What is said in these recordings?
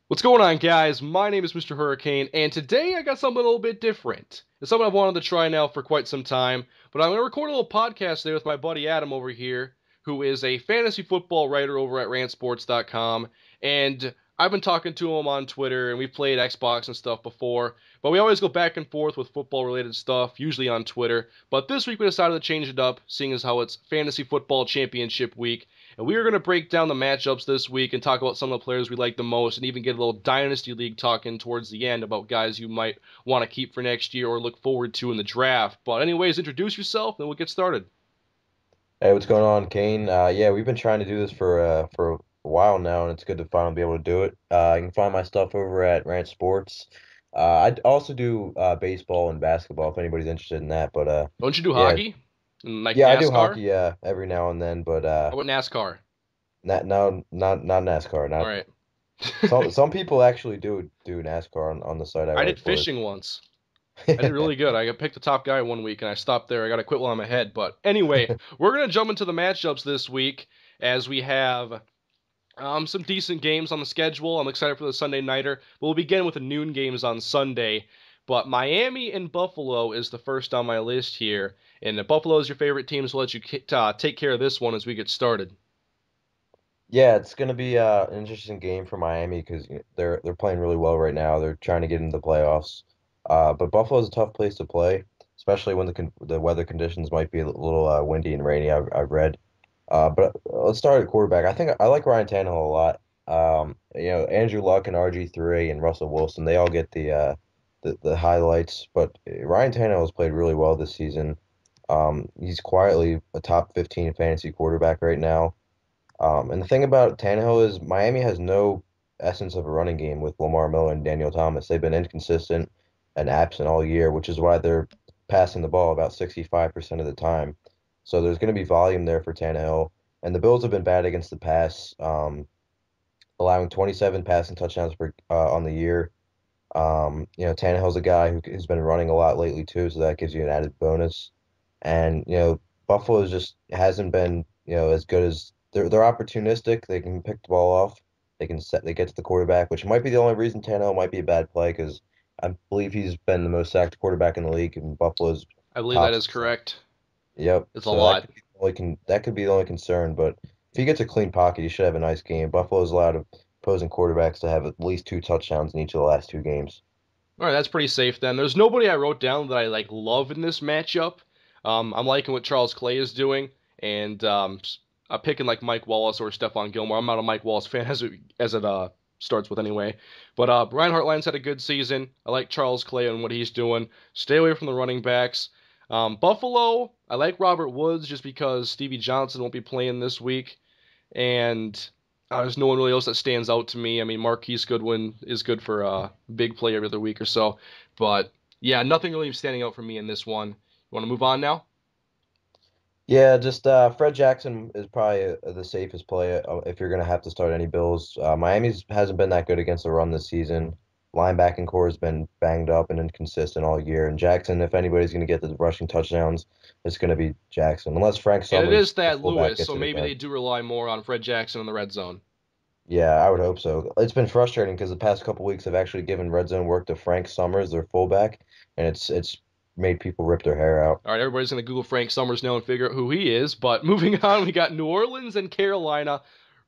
What's going on, guys? My name is MrHurriicane, and today I got something a little bit different. It's something I've wanted to try now for quite some time, but I'm going to record a little podcast today with my buddy Adam over here, who is a fantasy football writer over at rantsports.com, and I've been talking to him on Twitter, and we've played Xbox and stuff before, but we always go back and forth with football-related stuff, usually on Twitter, but this week we decided to change it up, seeing as how it's Fantasy Football Championship Week, and we are going to break down the matchups this week and talk about some of the players we like the most and even get a little Dynasty League talk in towards the end about guys you might want to keep for next year or look forward to in the draft. But anyways, introduce yourself and we'll get started. Hey, what's going on, Kane? Yeah, we've been trying to do this for a while now, and it's good to finally be able to do it. You can find my stuff over at Rant Sports. I also do baseball and basketball if anybody's interested in that. But Don't you do yeah, hockey? Like yeah, I do NASCAR? hockey every now and then, but How about NASCAR? not no not NASCAR. All Not right. some people actually do NASCAR on the site I I write did for. fishing once. I did really good. I got picked the top guy one week and I stopped there. I got to quit while I'm ahead. But anyway, we're going to jump into the matchups this week as we have some decent games on the schedule. I'm excited for the Sunday nighter. We'll begin with the noon games on Sunday. But Miami and Buffalo is the first on my list here. And if Buffalo is your favorite team, so I'll let you take care of this one as we get started. Yeah, it's gonna be an interesting game for Miami because they're playing really well right now. They're trying to get into the playoffs. But Buffalo's a tough place to play, especially when the weather conditions might be a little windy and rainy. I've read. But let's start at quarterback. I think I like Ryan Tannehill a lot. Andrew Luck and RG3 and Russell Wilson, they all get the highlights. But Ryan Tannehill has played really well this season. He's quietly a top 15 fantasy quarterback right now. And the thing about Tannehill is Miami has no essence of a running game with Lamar Miller and Daniel Thomas. They've been inconsistent and absent all year, which is why they're passing the ball about 65% of the time. So there's going to be volume there for Tannehill. And the Bills have been bad against the pass, allowing 27 passing touchdowns on the year. Tannehill's a guy who's been running a lot lately too, so that gives you an added bonus. And Buffalo just hasn't been as good as they're opportunistic. They can pick the ball off. They get to the quarterback, which might be the only reason Tannehill might be a bad play because I believe he's been the most sacked quarterback in the league, and Buffalo's I believe that tops is in sacks. correct. Yep. It's a So that lot. could be that could be the only concern. But if he gets a clean pocket, he should have a nice game. Buffalo's allowed opposing quarterbacks to have at least two touchdowns in each of the last two games. All right, that's pretty safe then. There's nobody I wrote down that I like love in this matchup. I'm liking what Charles Clay is doing, and I'm picking like Mike Wallace or Stephon Gilmore. I'm not a Mike Wallace fan as it starts with anyway. But Brian Hartline's had a good season. I like Charles Clay and what he's doing. Stay away from the running backs. Buffalo, I like Robert Woods just because Stevie Johnson won't be playing this week, and there's no one really else that stands out to me. I mean, Marquise Goodwin is good for a big play every other week or so, but yeah, nothing really standing out for me in this one. You want to move on now? Yeah, just Fred Jackson is probably the safest play if you're going to have to start any Bills. Miami's hasn't been that good against the run this season. Linebacking core has been banged up and inconsistent all year. And Jackson, if anybody's going to get the rushing touchdowns, it's going to be Jackson, unless Frank And it is Summers, the that fullback, Lewis, gets so it maybe again. they do rely more on Fred Jackson in the red zone. Yeah, I would hope so. It's been frustrating because the past couple weeks have actually given red zone work to Frank Summers, their fullback, and it's made people rip their hair out. All right, everybody's going to Google Frank Summers now and figure out who he is. But moving on, we got New Orleans and Carolina.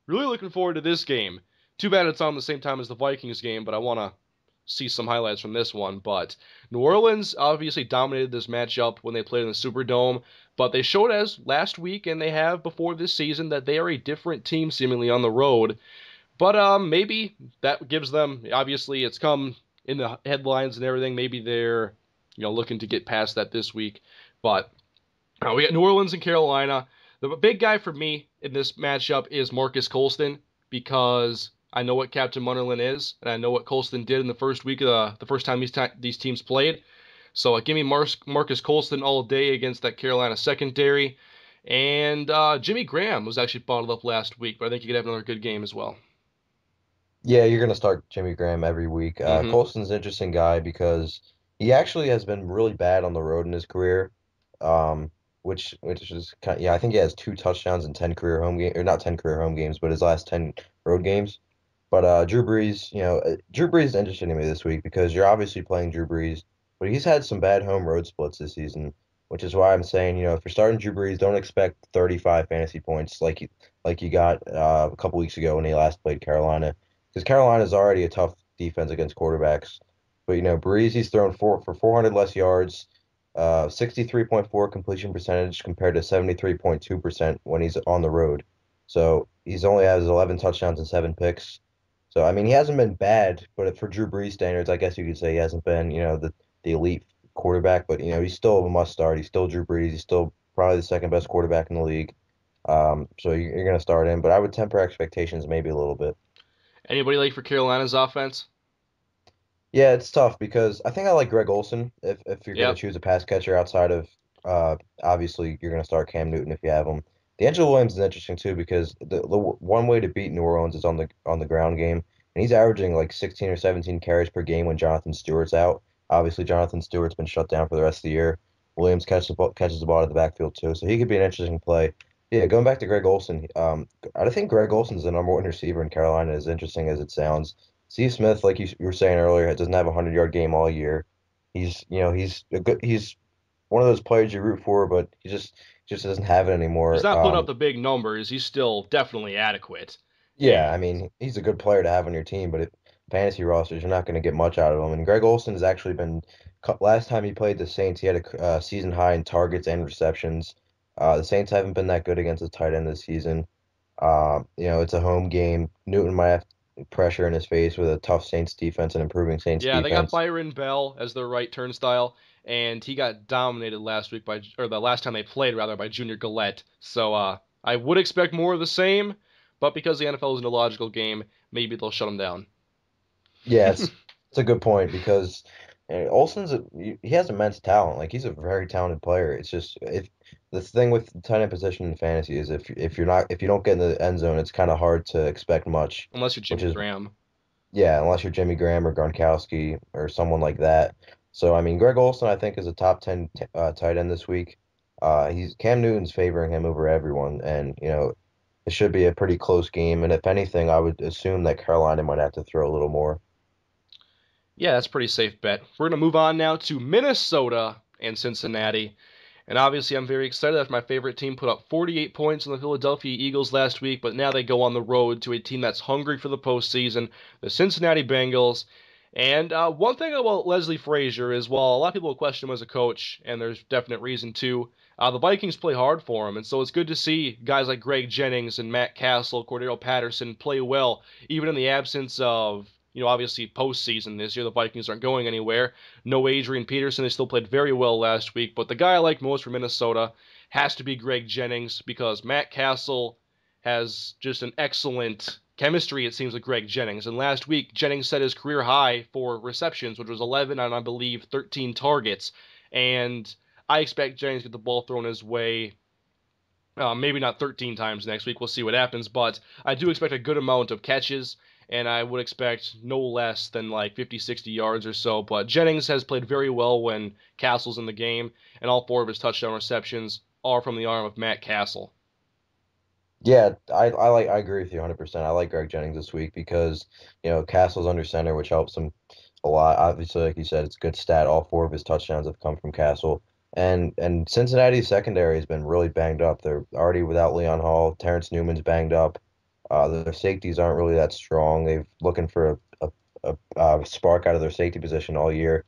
Really looking forward to this game. Too bad it's on the same time as the Vikings game, but I want to see some highlights from this one. But New Orleans obviously dominated this matchup when they played in the Superdome, but they showed us last week and they have before this season that they are a different team seemingly on the road. But maybe that gives them. Obviously, it's come in the headlines and everything. Maybe they're looking to get past that this week. But we got New Orleans and Carolina. The big guy for me in this matchup is Marcus Colston because I know what Captain Munnerlin is, and I know what Colston did in the first week of the first time these teams played. So give me Marcus Colston all day against that Carolina secondary. And Jimmy Graham was actually bottled up last week, but I think he could have another good game as well. Yeah, you're going to start Jimmy Graham every week. Mm-hmm. Colston's an interesting guy because he actually has been really bad on the road in his career, which is yeah, I think he has two touchdowns in 10 career home games, or not 10 career home games, but his last 10 road games. But Drew Brees, Drew Brees is interesting to me this week because you're obviously playing Drew Brees, but he's had some bad home road splits this season, which is why I'm saying, if you're starting Drew Brees, don't expect 35 fantasy points like you got a couple weeks ago when he last played Carolina, because Carolina is already a tough defense against quarterbacks. But Brees, he's thrown for 400 less yards, 63.4 completion percentage compared to 73.2% when he's on the road. So he's only has 11 touchdowns and 7 picks. So I mean, he hasn't been bad, but for Drew Brees standards, I guess you could say he hasn't been, the elite quarterback. But he's still a must start. He's still Drew Brees. He's still probably the second best quarterback in the league. So you're going to start him, but I would temper expectations maybe a little bit. Anybody like for Carolina's offense? Yeah, it's tough because I think I like Greg Olson if you're going to Yep. choose a pass catcher outside of obviously you're going to start Cam Newton if you have him. D'Angelo Williams is interesting too because the one way to beat New Orleans is on the ground game, and he's averaging like 16 or 17 carries per game when Jonathan Stewart's out. Obviously, Jonathan Stewart's been shut down for the rest of the year. Williams catches the ball out of the backfield too, so he could be an interesting play. Yeah, going back to Greg Olson, I think Greg Olson's the number one receiver in Carolina, as interesting as it sounds. Steve Smith, like you were saying earlier, doesn't have a 100-yard game all year. He's one of those players you root for, but he just doesn't have it He's anymore. not putting up the big numbers. He's still definitely adequate. Yeah, I And mean, he's a good player to have on your team, but fantasy rosters, you're not going to get much out of him. And Greg Olson has actually been, last time he played the Saints, he had a season high in targets and receptions. The Saints haven't been that good against the tight end this season. It's a home game. Newton might have pressure in his face with a tough Saints defense and improving Saints yeah, they got defense. Byron Bell as their right turnstile, and he got dominated last week or the last time they played rather, by Junior Gillette. So I would expect more of the same, but because the NFL is an illogical game, maybe they'll shut him down. Yeah, it's a good point because he has immense talent. Like he's a very talented player. It's just if the thing with the tight end position in fantasy is if you don't get in the end zone, it's kind of hard to expect much, Unless you're which Jimmy is Graham. yeah, unless you're Jimmy Graham or Gronkowski or someone like that. So I mean, Greg Olson I think is a top 10 tight end this week. He's Cam Newton's favoring him over everyone, and it should be a pretty close game. And if anything, I would assume that Carolina might have to throw a little more. Yeah, that's a pretty safe bet. We're going to move on now to Minnesota and Cincinnati. And obviously, I'm very excited after my favorite team put up 48 points on the Philadelphia Eagles last week, but now they go on the road to a team that's hungry for the postseason, the Cincinnati Bengals. And one thing about Leslie Frazier is, while a lot of people question him as a coach, and there's definite reason to, the Vikings play hard for him, and so it's good to see guys like Greg Jennings and Matt Cassel, Cordero Patterson play well, even in the absence of, obviously postseason this year. The Vikings aren't going anywhere. No Adrian Peterson. They still played very well last week. But the guy I like most for Minnesota has to be Greg Jennings, because Matt Cassel has just an excellent chemistry, it seems, with Greg Jennings. And last week, Jennings set his career high for receptions, which was 11 on, I believe, 13 targets. And I expect Jennings to get the ball thrown his way. Maybe not 13 times next week. We'll see what happens. But I do expect a good amount of catches, and I would expect no less than like 50, 60 yards or so. But Jennings has played very well when Castle's in the game, and all four of his touchdown receptions are from the arm of Matt Cassel. Yeah, I agree with you 100%. I like Greg Jennings this week because, Castle's under center, which helps him a lot. Obviously, like you said, it's a good stat. All four of his touchdowns have come from Castle. And Cincinnati's secondary has been really banged up. They're already without Leon Hall. Terrence Newman's banged up. Their safeties aren't really that strong. They've looking for a spark out of their safety position all year.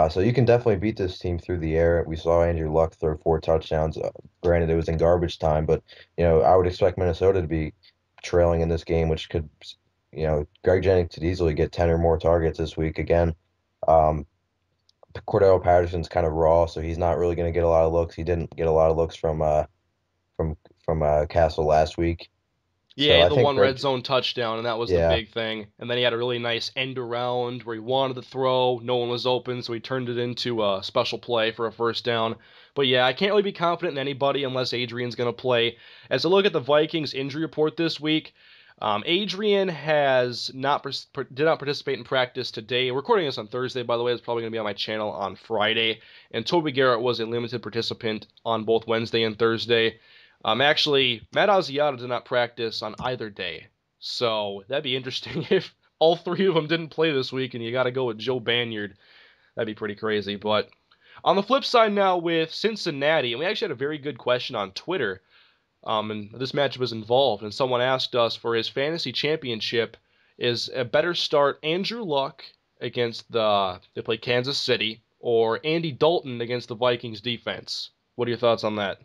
So you can definitely beat this team through the air. We saw Andrew Luck throw 4 touchdowns. Granted, it was in garbage time, but I would expect Minnesota to be trailing in this game, which could, Greg Jennings could easily get 10 or more targets this week again. Um, Cordell Patterson's kind of raw, so he's not really going to get a lot of looks. He didn't get a lot of looks from Castle last week. Yeah, he So had I the think one red Greg, zone touchdown, and that was the yeah, big thing. And then he had a really nice end around where he wanted to throw, no one was open, so he turned it into a special play for a first down. But yeah, I can't really be confident in anybody unless Adrian's going to play. As I look at the Vikings injury report this week, Adrian has not did not participate in practice today. We're recording this on Thursday, by the way. It's probably going to be on my channel on Friday. And Toby Garrett was a limited participant on both Wednesday and Thursday. Actually, Matt Asiata did not practice on either day. So that'd be interesting if all three of them didn't play this week and you got to go with Joe Banyard. That'd be pretty crazy. But on the flip side now with Cincinnati, and we actually had a very good question on Twitter, and this matchup was involved, and someone asked us for his fantasy championship, is a better start Andrew Luck against they play Kansas City, or Andy Dalton against the Vikings defense? What are your thoughts on that?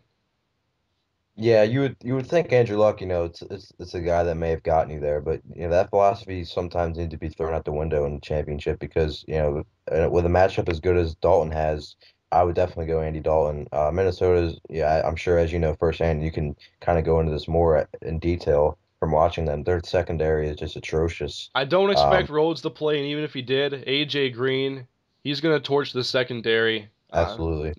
Yeah, you would think Andrew Luck, it's a guy that may have gotten you there, but that philosophy sometimes needs to be thrown out the window in the championship because with a matchup as good as Dalton has, I would definitely go Andy Dalton. Minnesota's, yeah, I'm sure as you know firsthand, you can kind of go into this more in detail from watching them. Their secondary is just atrocious. I don't Um, expect Rhodes to play, and even if he did, AJ Green, he's going to torch the secondary. Absolutely.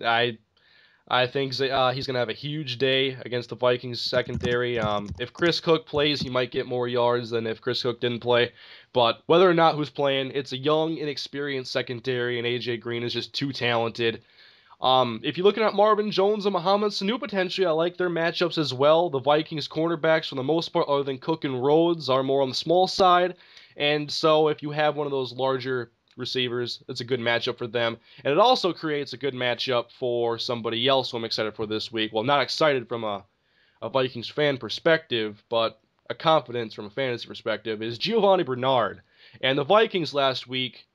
I think he's going to have a huge day against the Vikings secondary. If Chris Cook plays, he might get more yards than if Chris Cook didn't play. But whether or not who's playing, it's a young, inexperienced secondary, and AJ Green is just too talented. If you're looking at Marvin Jones and Mohamed Sanu potentially, I like their matchups as well. The Vikings cornerbacks, for the most part, other than Cook and Rhodes, are more on the small side. And so if you have one of those larger receivers, it's a good matchup for them. And it also creates a good matchup for somebody else who I'm excited for this week. Well, not excited from a Vikings fan perspective, but a confidence from a fantasy perspective, is Giovanni Bernard. And the Vikings last week,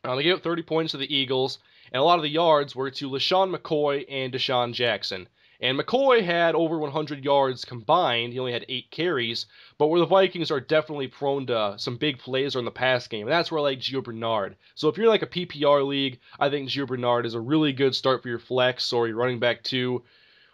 they gave up 30 points to the Eagles, and a lot of the yards were to LaShawn McCoy and Deshaun Jackson. And McCoy had over 100 yards combined. He only had 8 carries, but where the Vikings are definitely prone to some big plays are in the pass game, and that's where I like Gio Bernard. So if you're like a PPR league, I think Gio Bernard is a really good start for your flex or your running back 2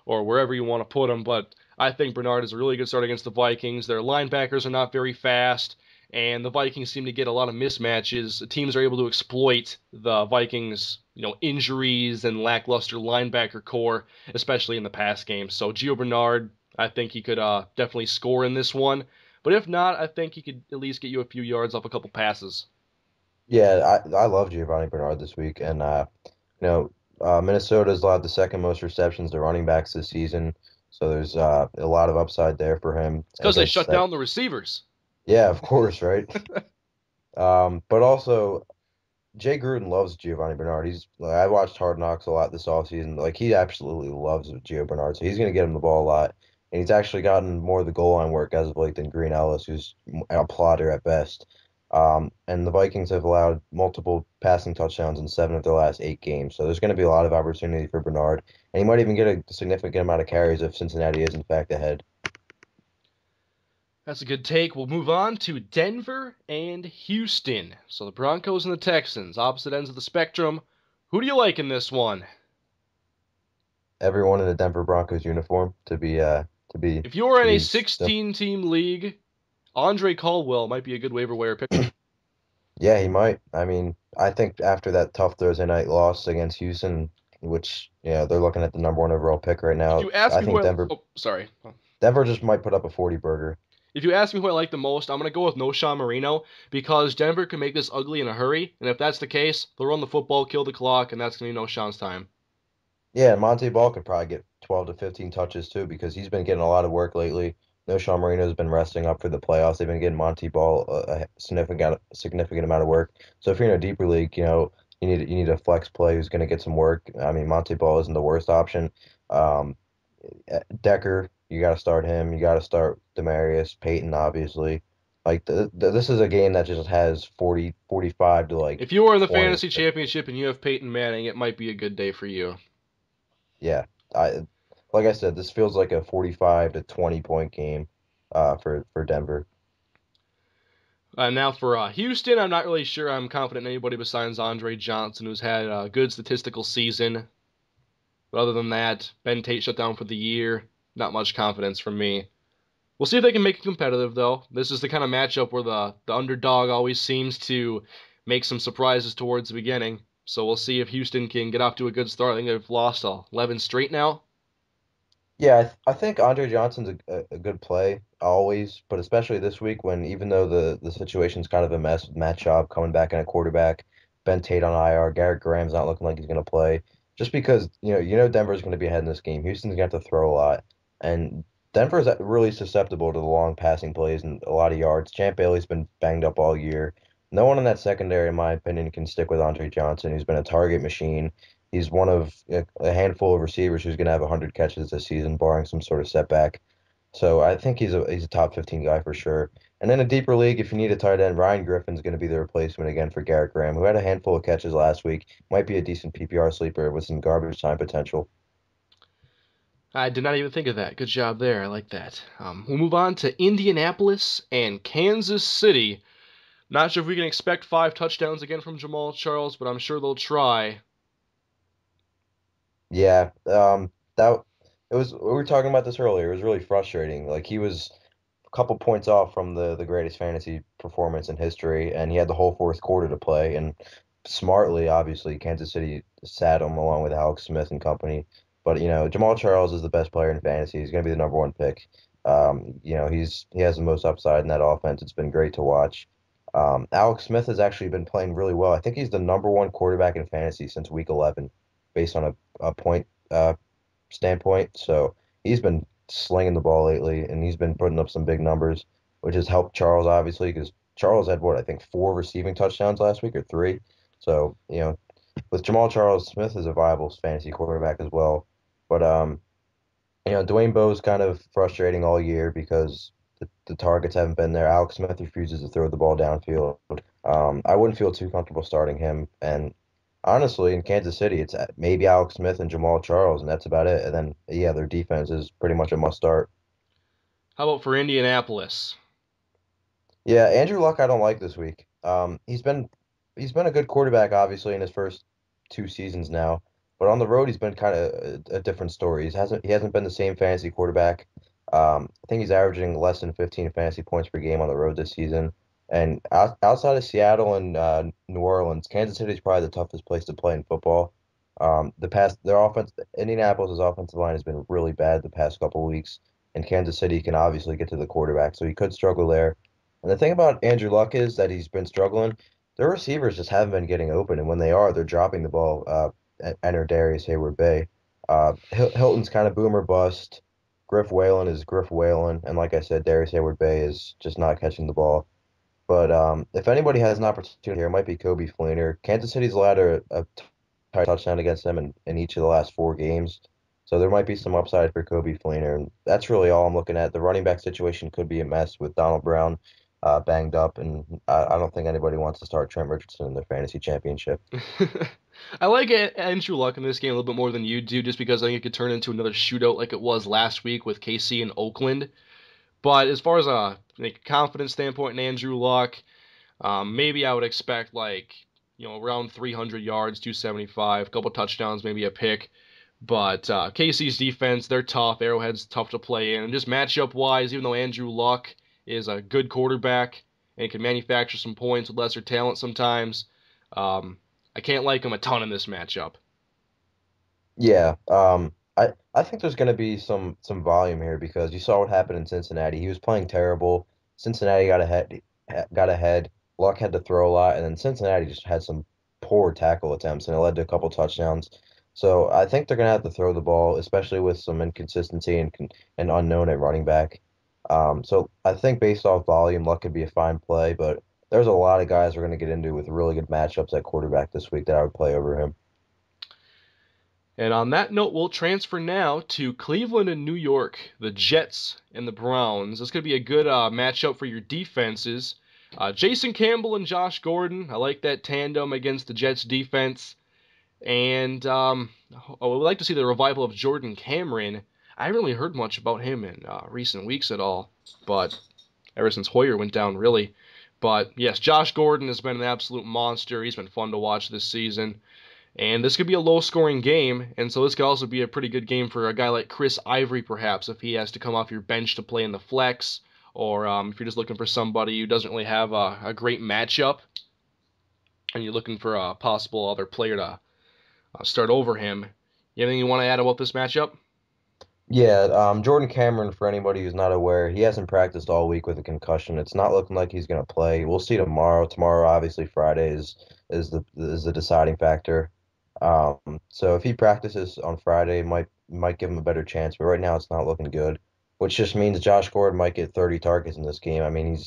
or wherever you want to put him. But I think Bernard is a really good start against the Vikings. Their linebackers are not very fast, and the Vikings seem to get a lot of mismatches. Teams are able to exploit the Vikings, injuries and lackluster linebacker core, especially in the pass game. So Gio Bernard, I think he could definitely score in this one. But if not, I think he could at least get you a few yards off a couple passes. Yeah, I love Giovanni Bernard this week, and you know, Minnesota's allowed the second most receptions to running backs this season, so there's a lot of upside there for him It's because they against shut that. down the receivers. Yeah, of course, right? But also Jay Gruden loves Giovanni Bernard. I watched Hard Knocks a lot this offseason. Like he absolutely loves Gio Bernard, so he's going to get him the ball a lot. And he's actually gotten more of the goal line work as of late than Green Ellis, who's a plotter at best. And the Vikings have allowed multiple passing touchdowns in 7 of their last 8 games. So there's going to be a lot of opportunity for Bernard, and he might even get a significant amount of carries if Cincinnati is in fact ahead. That's a good take. We'll move on to Denver and Houston. So the Broncos and the Texans, opposite ends of the spectrum. Who do you like in this one? Everyone in the Denver Broncos uniform to be If you're to in a be simple. 16-team league, Andre Caldwell might be a good waiver wire pickup. Yeah, he might. I mean, I think after that tough Thursday night loss against Houston, which, they're looking at the number one overall pick right If now, you ask I me who think I Denver oh sorry, Denver just might put up a 40 burger. if you ask me who I like the most, I'm gonna go with No Sean Marino because Denver can make this ugly in a hurry, and if that's the case, they'll run the football, kill the clock, and that's gonna be No Sean's time. Yeah, and Monte Ball could probably get 12 to 15 touches too because he's been getting a lot of work lately. No, Sean Marino's been resting up for the playoffs. They've been getting Monte Ball a significant amount of work. So if you're in a deeper league, you need a flex play who's going to get some work. I mean, Monte Ball isn't the worst option. Um, Decker, you got to start him. You got to start Demarius Payton, obviously. Like this is a game that just has 40, 45 to like If you are in the 20. fantasy championship and you have Peyton Manning, it might be a good day for you. Yeah, I like I said, this feels like a 45 to 20 point game for Denver. Now for Houston, I'm not really sure I'm confident in anybody besides Andre Johnson, who's had a good statistical season. But other than that, Ben Tate shut down for the year. Not much confidence from me. We'll see if they can make it competitive, though. This is the kind of matchup where the underdog always seems to make some surprises towards the beginning. So we'll see if Houston can get off to a good start. I think they've lost 11 straight now. Yeah, I think Andre Johnson's a good play always, but especially this week when even though the situation's kind of a mess with Matt Schaub coming back in a quarterback, Ben Tate on IR, Garrett Graham's not looking like he's going to play. Just because Denver's going to be ahead in this game. Houston's going to have to throw a lot, and Denver's really susceptible to the long passing plays and a lot of yards. Champ Bailey's been banged up all year. No one in that secondary, in my opinion, can stick with Andre Johnson, who's been a target machine. He's one of a handful of receivers who's going to have 100 catches this season, barring some sort of setback. So I think he's a top 15 guy for sure. And in a deeper league, if you need a tight end, Ryan Griffin's going to be the replacement again for Garrett Graham, who had a handful of catches last week. Might be a decent PPR sleeper with some garbage time potential. I did not even think of that. Good job there. I like that. We'll move on to Indianapolis and Kansas City. Not sure if we can expect 5 touchdowns again from Jamal Charles, but I'm sure they'll try. Yeah, that it was. We were talking about this earlier. It was really frustrating. Like he was a couple points off from the greatest fantasy performance in history, and he had the whole fourth quarter to play. And smartly, obviously, Kansas City sat him along with Alex Smith and company. But Jamal Charles is the best player in fantasy. He's going to be the number one pick. He has the most upside in that offense. It's been great to watch. Alex Smith has actually been playing really well. I think he's the number one quarterback in fantasy since week 11, based on a point standpoint. So he's been slinging the ball lately, and he's been putting up some big numbers, which has helped Charles obviously because Charles had what I think 4 receiving touchdowns last week or 3. So with Jamal Charles, Smith is a viable fantasy quarterback as well. But Dwayne Bowe's kind of frustrating all year because the targets haven't been there. Alex Smith refuses to throw the ball downfield. I wouldn't feel too comfortable starting him. And honestly, in Kansas City, it's maybe Alex Smith and Jamal Charles, and that's about it. And then, yeah, their defense is pretty much a must start. How about for Indianapolis? Yeah, Andrew Luck, I don't like this week. He's been a good quarterback, obviously, in his first 2 seasons now, but on the road, he's been kind of a different story. He hasn't been the same fantasy quarterback. I think he's averaging less than 15 fantasy points per game on the road this season. And outside of Seattle and New Orleans, Kansas City is probably the toughest place to play in football. Their offense, Indianapolis' offensive line has been really bad the past couple of weeks, and Kansas City can obviously get to the quarterback, so he could struggle there. And the thing about Andrew Luck is that he's been struggling. Their receivers just haven't been getting open, and when they are, they're dropping the ball. Enter Darius Hayward-Bay. Hilton's kind of boomer bust. Griff Whalen is Griff Whalen, and like I said, Darius Hayward-Bay is just not catching the ball. But if anybody has an opportunity here, it might be Kobe Fleener. Kansas City's allowed a touchdown against them in each of the last 4 games. So there might be some upside for Kobe Fleener. And that's really all I'm looking at. The running back situation could be a mess with Donald Brown banged up, and I don't think anybody wants to start Trent Richardson in their fantasy championship. I like Andrew Luck in this game a little bit more than you do, just because I think it could turn into another shootout like it was last week with KC and Oakland. But as far as a confidence standpoint in Andrew Luck, maybe I would expect around 300 yards, 275, a couple touchdowns, maybe a pick. But KC's defense, they're tough. Arrowhead's tough to play in. And just matchup wise, even though Andrew Luck is a good quarterback and can manufacture some points with lesser talent sometimes, um, I can't like him a ton in this matchup. Yeah, I think there's going to be some volume here because you saw what happened in Cincinnati. He was playing terrible. Cincinnati got ahead. Luck had to throw a lot, and then Cincinnati just had some poor tackle attempts, and it led to a couple touchdowns. So I think they're going to have to throw the ball, especially with some inconsistency and unknown at running back. So I think based off volume, Luck could be a fine play, but there's a lot of guys we're going to get into with really good matchups at quarterback this week that I would play over him. And on that note, we'll transfer now to Cleveland and New York, the Jets and the Browns. This could be a good matchup for your defenses. Jason Campbell and Josh Gordon. I like that tandem against the Jets defense. And I would like to see the revival of Jordan Cameron. I haven't really heard much about him in recent weeks at all, but ever since Hoyer went down, really. But yes, Josh Gordon has been an absolute monster. He's been fun to watch this season. And this could be a low scoring game, and so this could also be a pretty good game for a guy like Chris Ivory, perhaps, if he has to come off your bench to play in the flex, or if you're just looking for somebody who doesn't really have a great matchup, and you're looking for a possible other player to start over him. You have anything you want to add about this matchup? Yeah, Jordan Cameron, for anybody who's not aware, he hasn't practiced all week with a concussion. It's not looking like he's going to play. We'll see tomorrow. Tomorrow, obviously, Friday is the deciding factor. So if he practices on Friday, might give him a better chance. But right now, it's not looking good. which just means Josh Gordon might get 30 targets in this game. I mean,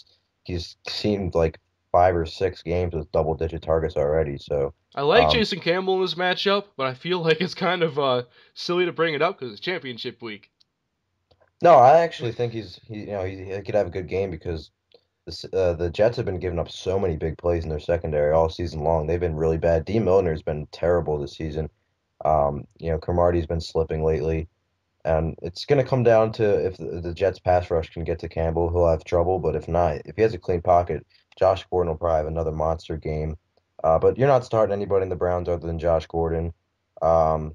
he's seen like 5 or 6 games with double-digit targets already. So, I like um, Jason Campbell in this matchup, but I feel like it's kind of silly to bring it up because it's championship week. no, I actually think he could have a good game because the Jets have been giving up so many big plays in their secondary all season long. They've been really bad. D. Milner's been terrible this season. Cromartie's been slipping lately. And it's going to come down to if the Jets pass rush can get to Campbell, he'll have trouble. But if not, if he has a clean pocket, Josh Gordon will probably have another monster game. But you're not starting anybody in the Browns other than Josh Gordon. And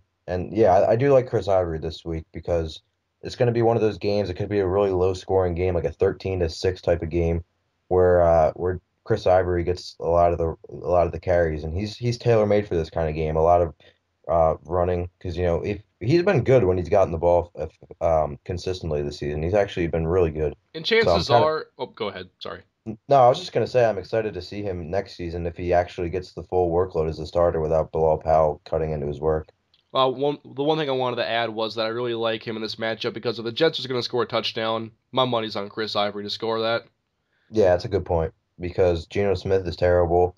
yeah, I do like Chris Ivory this week because it's going to be one of those games. It could be a really low scoring game, like a 13-6 type of game, where Chris Ivory gets a lot of the carries, and he's tailor made for this kind of game. A lot of running because if he's been good when he's gotten the ball consistently this season. He's actually been really good. And So I'm chances kind of are, oh, go ahead. Sorry. no, I was just gonna say I'm excited to see him next season if he actually gets the full workload as a starter without Bilal Powell cutting into his work. The one thing I wanted to add was that I really like him in this matchup because if the Jets are going to score a touchdown, my money's on Chris Ivory to score that. Yeah, that's a good point because Geno Smith is terrible.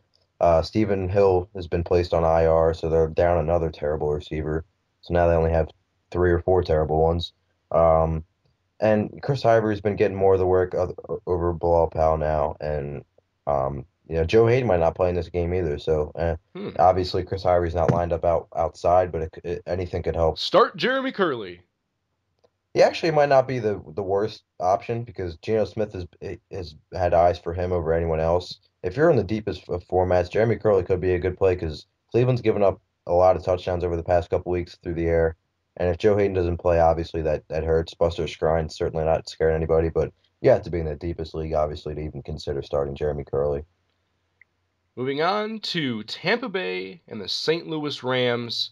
Stephen Hill has been placed on IR, so they're down another terrible receiver. So now they only have 3 or 4 terrible ones. Um, And Chris Ivory's been getting more of the work over Bilal Powell now, and Joe Hayden might not play in this game either. So Hmm. obviously Chris Ivory's not lined up outside, but anything could help. Start Jeremy Curley. He actually might not be the worst option because Geno Smith has had eyes for him over anyone else. If you're in the deepest of formats, Jeremy Curley could be a good play because Cleveland's given up a lot of touchdowns over the past couple weeks through the air. And if Joe Hayden doesn't play, obviously that hurts. Buster Skrine's certainly not scaring anybody, but you have to be in the deepest league, obviously, to even consider starting Jeremy Curley. Moving on to Tampa Bay and the St. Louis Rams.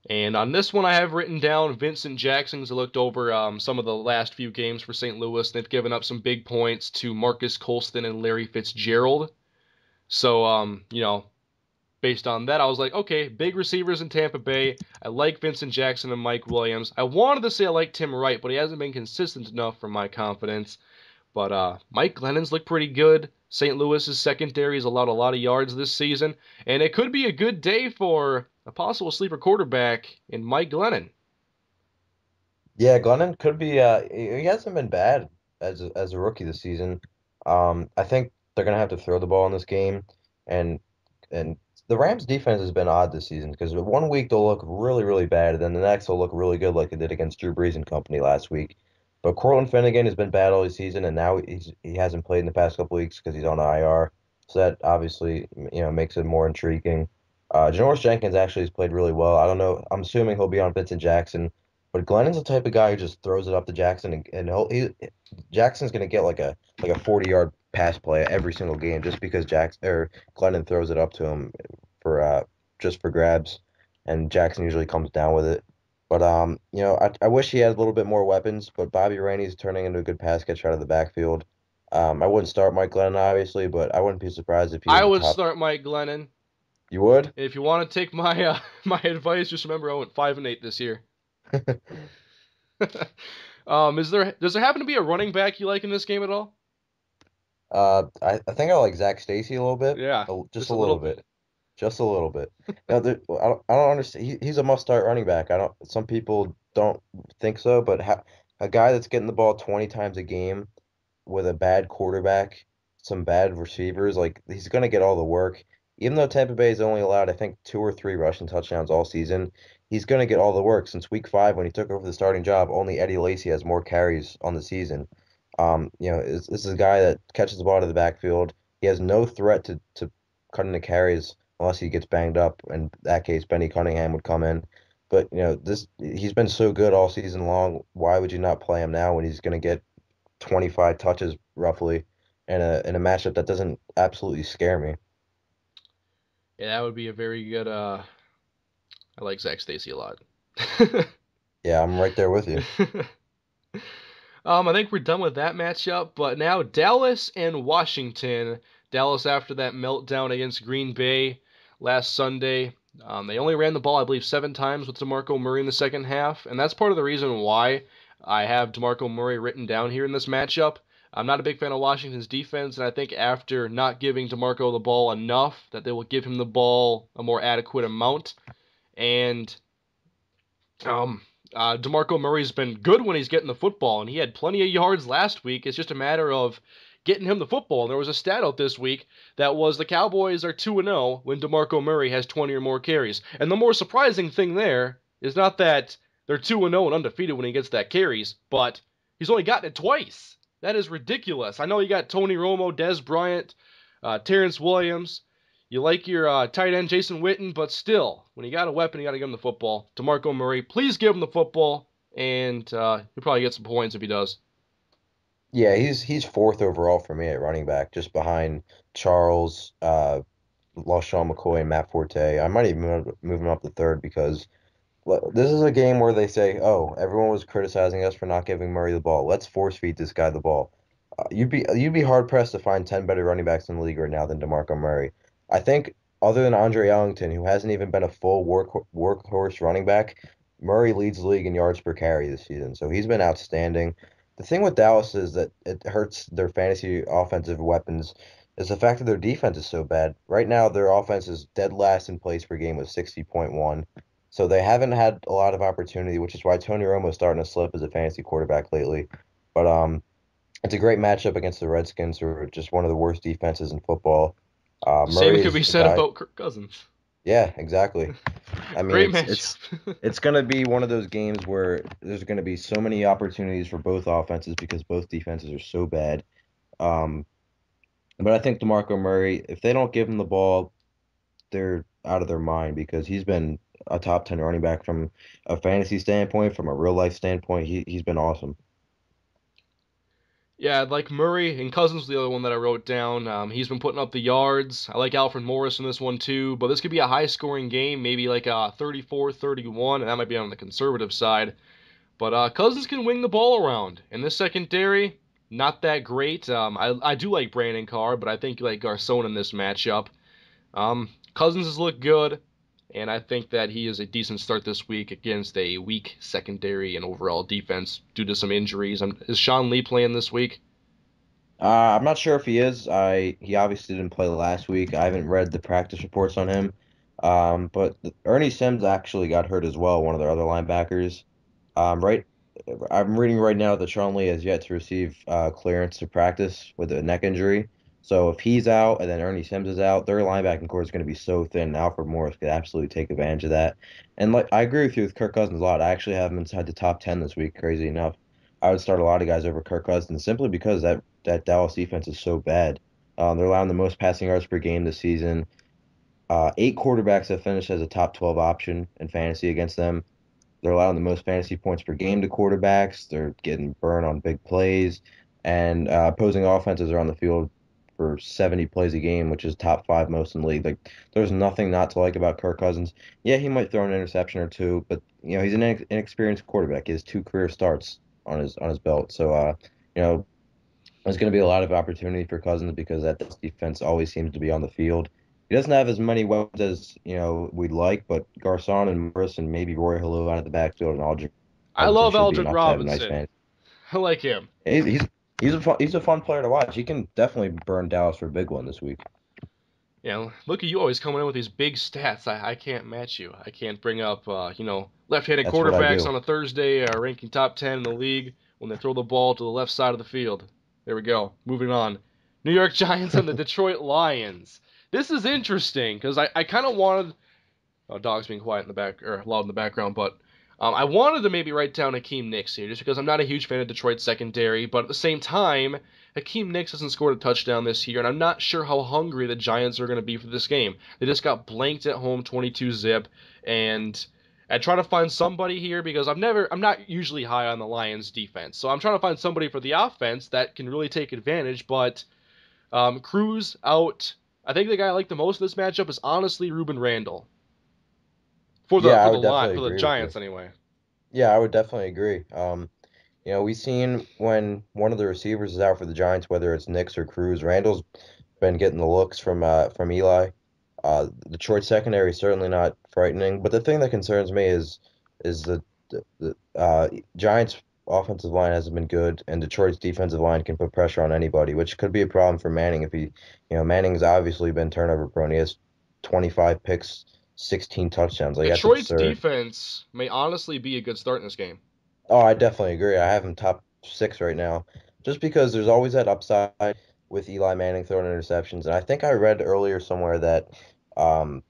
And on this one, I have written down Vincent Jackson because I looked over some of the last few games for St. Louis. They've given up some big points to Marcus Colston and Larry Fitzgerald. So, based on that, I was like, okay, big receivers in Tampa Bay. I like Vincent Jackson and Mike Williams. I wanted to say I like Tim Wright, but he hasn't been consistent enough for my confidence. But Mike Glennon's looked pretty good. St. Louis's secondary has allowed a lot of yards this season, and it could be a good day for a possible sleeper quarterback in Mike Glennon. Yeah, Glennon could be. He hasn't been bad as a rookie this season. I think they're gonna have to throw the ball in this game, and and the Rams defense has been odd this season because one week they'll look really really bad, and then the next they'll look really good like they did against Drew Brees and company last week. But Cortland Finnegan has been bad all season, and now he hasn't played in the past couple weeks because he's on IR. So that obviously makes it more intriguing. Janoris Jenkins actually has played really well. I don't know. I'm assuming he'll be on Vincent Jackson. But Glennon's the type of guy who just throws it up to Jackson, and Jackson's gonna get like a 40-yard pass play every single game just because Jackson or Glennon throws it up to him for just for grabs, and Jackson usually comes down with it. But I wish he had a little bit more weapons. But Bobby Rainey's turning into a good pass catcher out of the backfield. I wouldn't start Mike Glennon obviously, but I wouldn't be surprised if he I was a would top. start Mike Glennon. You would? If you want to take my my advice, just remember I went 5-8 this year. Does there happen to be a running back you like in this game at all? I think I like Zach Stacy a little bit, Yeah, just just a a little little bit. bit, just a little bit. I don't understand. He's a must-start running back. I don't. Some people don't think so, but a guy that's getting the ball 20 times a game with a bad quarterback, some bad receivers, like he's gonna get all the work. Even though Tampa Bay has only allowed, I think, 2 or 3 rushing touchdowns all season, he's gonna get all the work. Since week 5, when he took over the starting job, only Eddie Lacy has more carries on the season. This is a guy that catches the ball out of the backfield. He has no threat to cut into carries unless he gets banged up. In that case, Benny Cunningham would come in. But he's been so good all season long. Why would you not play him now when he's going to get 25 touches roughly in a matchup that doesn't absolutely scare me? Yeah, that would be a very good. I like Zach Stacy a lot. Yeah, I'm right there with you. I think we're done with that matchup, but now Dallas and Washington. Dallas after that meltdown against Green Bay last Sunday. They only ran the ball, I believe, 7 times with DeMarco Murray in the second half, and that's part of the reason why. I have DeMarco Murray written down here in this matchup. I'm not a big fan of Washington's defense, and I think after not giving DeMarco the ball enough, that they will give him the ball a more adequate amount. And um, DeMarco Murray's been good when he's getting the football, and he had plenty of yards last week. It's just a matter of getting him the football. And there was a stat out this week that was the Cowboys are 2-0 when DeMarco Murray has 20 or more carries. And the more surprising thing there is not that they're 2-0 and undefeated when he gets that carries, but he's only gotten it twice. That is ridiculous. I know you got Tony Romo, Dez Bryant, Terrence Williams. You like your tight end Jason Witten, but still, when you got a weapon, you got to give him the football. DeMarco Murray, please give him the football, and he'll probably get some points if he does. Yeah, he's fourth overall for me at running back, just behind Charles, LaShawn McCoy, and Matt Forte. I might even move him up to third because this is a game where they say, "Oh, everyone was criticizing us for not giving Murray the ball. Let's force feed this guy the ball." You'd be hard pressed to find 10 better running backs in the league right now than DeMarco Murray. I think other than Andre Ellington, who hasn't even been a full workhorse running back, Murray leads the league in yards per carry this season. So he's been outstanding. The thing with Dallas is that it hurts their fantasy offensive weapons is the fact that their defense is so bad. Right now, their offense is dead last in plays per game with 60.1. So they haven't had a lot of opportunity, which is why Tony Romo is starting to slip as a fantasy quarterback lately. But it's a great matchup against the Redskins, who are just one of the worst defenses in football. The same Murray could be is a said guy. about Kirk Cousins. Yeah, exactly. I mean, Great it's matchup. it's gonna be one of those games where there's gonna be so many opportunities for both offenses because both defenses are so bad. Um, but I think DeMarco Murray, if they don't give him the ball, they're out of their mind because he's been a top 10 running back from a fantasy standpoint, from a real life standpoint. He's been awesome. Yeah, like Murray and Cousins was the other one that I wrote down. He's been putting up the yards. I like Alfred Morris in this one too, but this could be a high scoring game, maybe like a 34-31, and that might be on the conservative side. But Cousins can wing the ball around. And this secondary, not that great. I do like Brandon Carr, but I think you like Garcon in this matchup. Cousins has looked good, and I think that he is a decent start this week against a weak secondary and overall defense due to some injuries. Is Sean Lee playing this week? I'm not sure if he is. He obviously didn't play last week. I haven't read the practice reports on him. But Ernie Sims actually got hurt as well, one of their other linebackers. Right, I'm reading right now that Sean Lee has yet to receive clearance to practice with a neck injury. So if he's out and then Ernie Sims is out, their linebacking core is going to be so thin. Alfred Morris could absolutely take advantage of that. And like I agree with you with Kirk Cousins a lot. I actually have him inside the top 10 this week. Crazy enough, I would start a lot of guys over Kirk Cousins simply because that Dallas defense is so bad. They're allowing the most passing yards per game this season. Eight quarterbacks have finished as a top 12 option in fantasy against them. They're allowing the most fantasy points per game to quarterbacks. They're getting burned on big plays, and opposing offenses are on the field for 70 plays a game, which is top five most in the league. Like, there's nothing not to like about Kirk Cousins. Yeah, he might throw an interception or two, but he's an inexperienced quarterback. He has two career starts on his belt, so you know there's going to be a lot of opportunity for Cousins because that defense always seems to be on the field. He doesn't have as many weapons as we'd like, but Garcon and Morris and maybe Roy Halou out of the backfield and Aldrich I Robinson love should be Aldrick enough to have a nice Robinson. fan. I like him. He's a fun player to watch. He can definitely burn Dallas for a big one this week. Yeah, look at you always coming in with these big stats. I can't match you. I can't bring up, left-handed That's what I quarterbacks do. on a Thursday, ranking top 10 in the league when they throw the ball to the left side of the field. There we go. Moving on. New York Giants and the Detroit Lions. This is interesting because I kind of wanted. Oh, dog's being quiet in the back or loud in the background, but I wanted to maybe write down Hakeem Nicks here just because I'm not a huge fan of Detroit's secondary, but at the same time, Hakeem Nicks hasn't scored a touchdown this year, and I'm not sure how hungry the Giants are going to be for this game. They just got blanked at home 22-zip, and I try to find somebody here because I'm not usually high on the Lions defense, so I'm trying to find somebody for the offense that can really take advantage, but Cruz out. I think the guy I like the most in this matchup is honestly Ruben Randall for the Yeah, I for the would line definitely for the agree with you. Giants anyway. Yeah, I would definitely agree. We've seen when one of the receivers is out for the Giants, whether it's Nicks or Cruz, Randall's been getting the looks from Eli. Detroit secondary is certainly not frightening, but the thing that concerns me is the Giants. offensive line hasn't been good, and Detroit's defensive line can put pressure on anybody, which could be a problem for Manning if Manning's obviously been turnover prone. He has 25 picks, 16 touchdowns. Like that's Detroit's absurd. defense may honestly be a good start in this game. Oh, I definitely agree. I have him top six right now, just because there's always that upside with Eli Manning throwing interceptions. And I think I read earlier somewhere that um,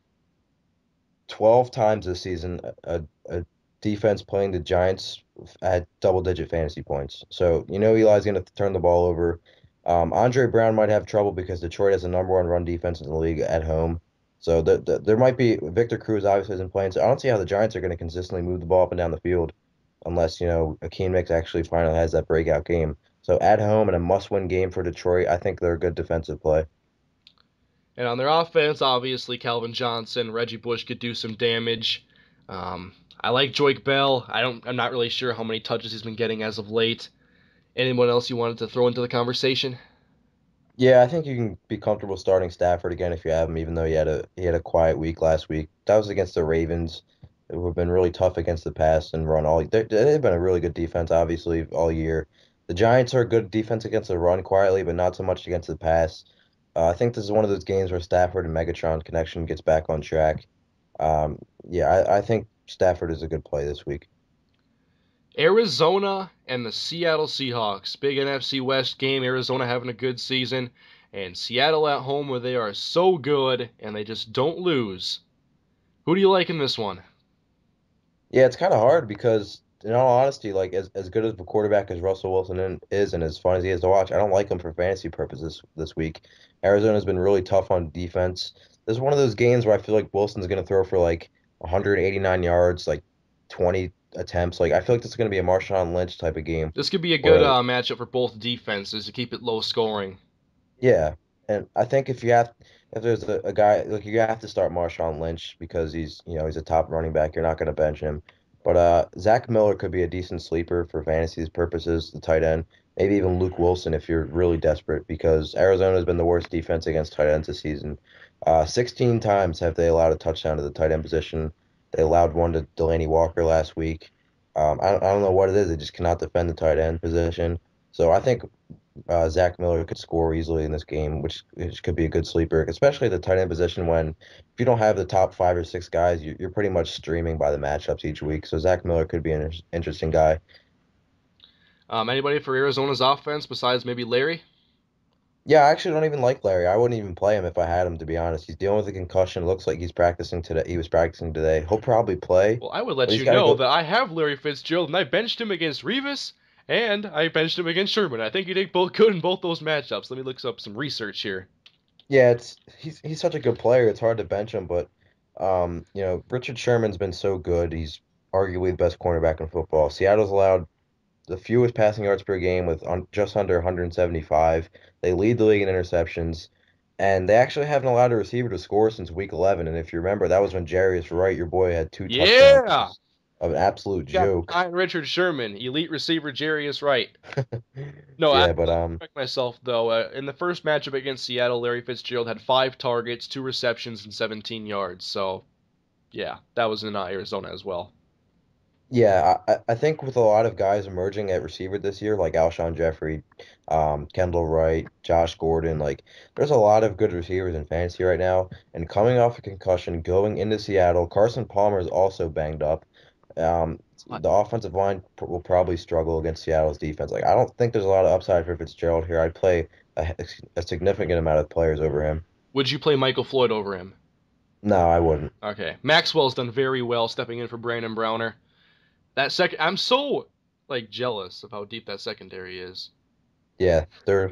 12 times this season, a defense playing the Giants had double-digit fantasy points. So, Eli's going to turn the ball over. Andre Brown might have trouble because Detroit has the number one run defense in the league at home. So there might be Victor Cruz obviously isn't playing. So I don't see how the Giants are going to consistently move the ball up and down the field unless, Akeem Mix actually finally has that breakout game. So at home and a must-win game for Detroit, I think they're a good defensive play. And on their offense, obviously Calvin Johnson, Reggie Bush could do some damage. I like Joik Bell. I'm not really sure how many touches he's been getting as of late. Anyone else you wanted to throw into the conversation? Yeah, I think you can be comfortable starting Stafford again if you have him, even though he had a quiet week last week. That was against the Ravens, who have been really tough against the pass and run all. They've been a really good defense, obviously, all year. The Giants are a good defense against the run quietly, but not so much against the pass. I think this is one of those games where Stafford and Megatron connection gets back on track. Um, yeah, I think Stafford is a good play this week. Arizona and the Seattle Seahawks. Big NFC West game. Arizona having a good season. And Seattle at home where they are so good and they just don't lose. Who do you like in this one? Yeah, it's kind of hard because, in all honesty, like as good as a quarterback as Russell Wilson is, and as fun as he is to watch, I don't like him for fantasy purposes this week. Arizona's been really tough on defense. This is one of those games where I feel like Wilson's going to throw for like 189 yards, like 20 attempts. Like I feel like this is going to be a Marshawn Lynch type of game This could be a good where matchup for both defenses to keep it low scoring. yeah, and I think if there's a guy like you have to start Marshawn Lynch because he's a top running back. You're not going to bench him. But Zach Miller could be a decent sleeper for fantasy's purposes, the tight end. Maybe even Luke Wilson if you're really desperate because Arizona's been the worst defense against tight ends this season. 16 times have they allowed a touchdown to the tight end position. They allowed one to Delaney Walker last week. I don't know what it is. They just cannot defend the tight end position. So I think Zach Miller could score easily in this game, which could be a good sleeper, especially the tight end position when if you don't have the top five or six guys, you're pretty much streaming by the matchups each week. So Zach Miller could be an interesting guy. Anybody for Arizona's offense besides maybe Larry? Yeah, I actually don't even like Larry. I wouldn't even play him if I had him, to be honest. He's dealing with a concussion. Looks like he's practicing today. He was practicing today. He'll probably play, Well, I would but let he's you got to know go. that I have Larry Fitzgerald and I benched him against Revis and I benched him against Sherman. I think he did both good in both those matchups. Let me look up some research here. Yeah, he's such a good player. It's hard to bench him, but Richard Sherman's been so good. He's arguably the best cornerback in football. Seattle's allowed the fewest passing yards per game with just under 175. They lead the league in interceptions, and they actually haven't allowed a receiver to score since week 11. And if you remember, that was when Jarius Wright, your boy, had two touchdowns, which Yeah! is an absolute Got joke. behind Richard Sherman, elite receiver Jarius Wright. No, I Yeah, but correct myself though. In the first matchup against Seattle, Larry Fitzgerald had 5 targets, 2 receptions, and 17 yards. So yeah, that was in Arizona as well. yeah, I think with a lot of guys emerging at receiver this year, like Alshon Jeffrey, Kendall Wright, Josh Gordon, like there's a lot of good receivers in fantasy right now. And coming off a concussion, going into Seattle, Carson Palmer is also banged up. The offensive line will probably struggle against Seattle's defense. Like I don't think there's a lot of upside for Fitzgerald here. I'd play a significant amount of players over him. Would you play Michael Floyd over him? No, I wouldn't. Okay, Maxwell's done very well stepping in for Brandon Browner. That second, I'm so like jealous of how deep that secondary is. Yeah, they're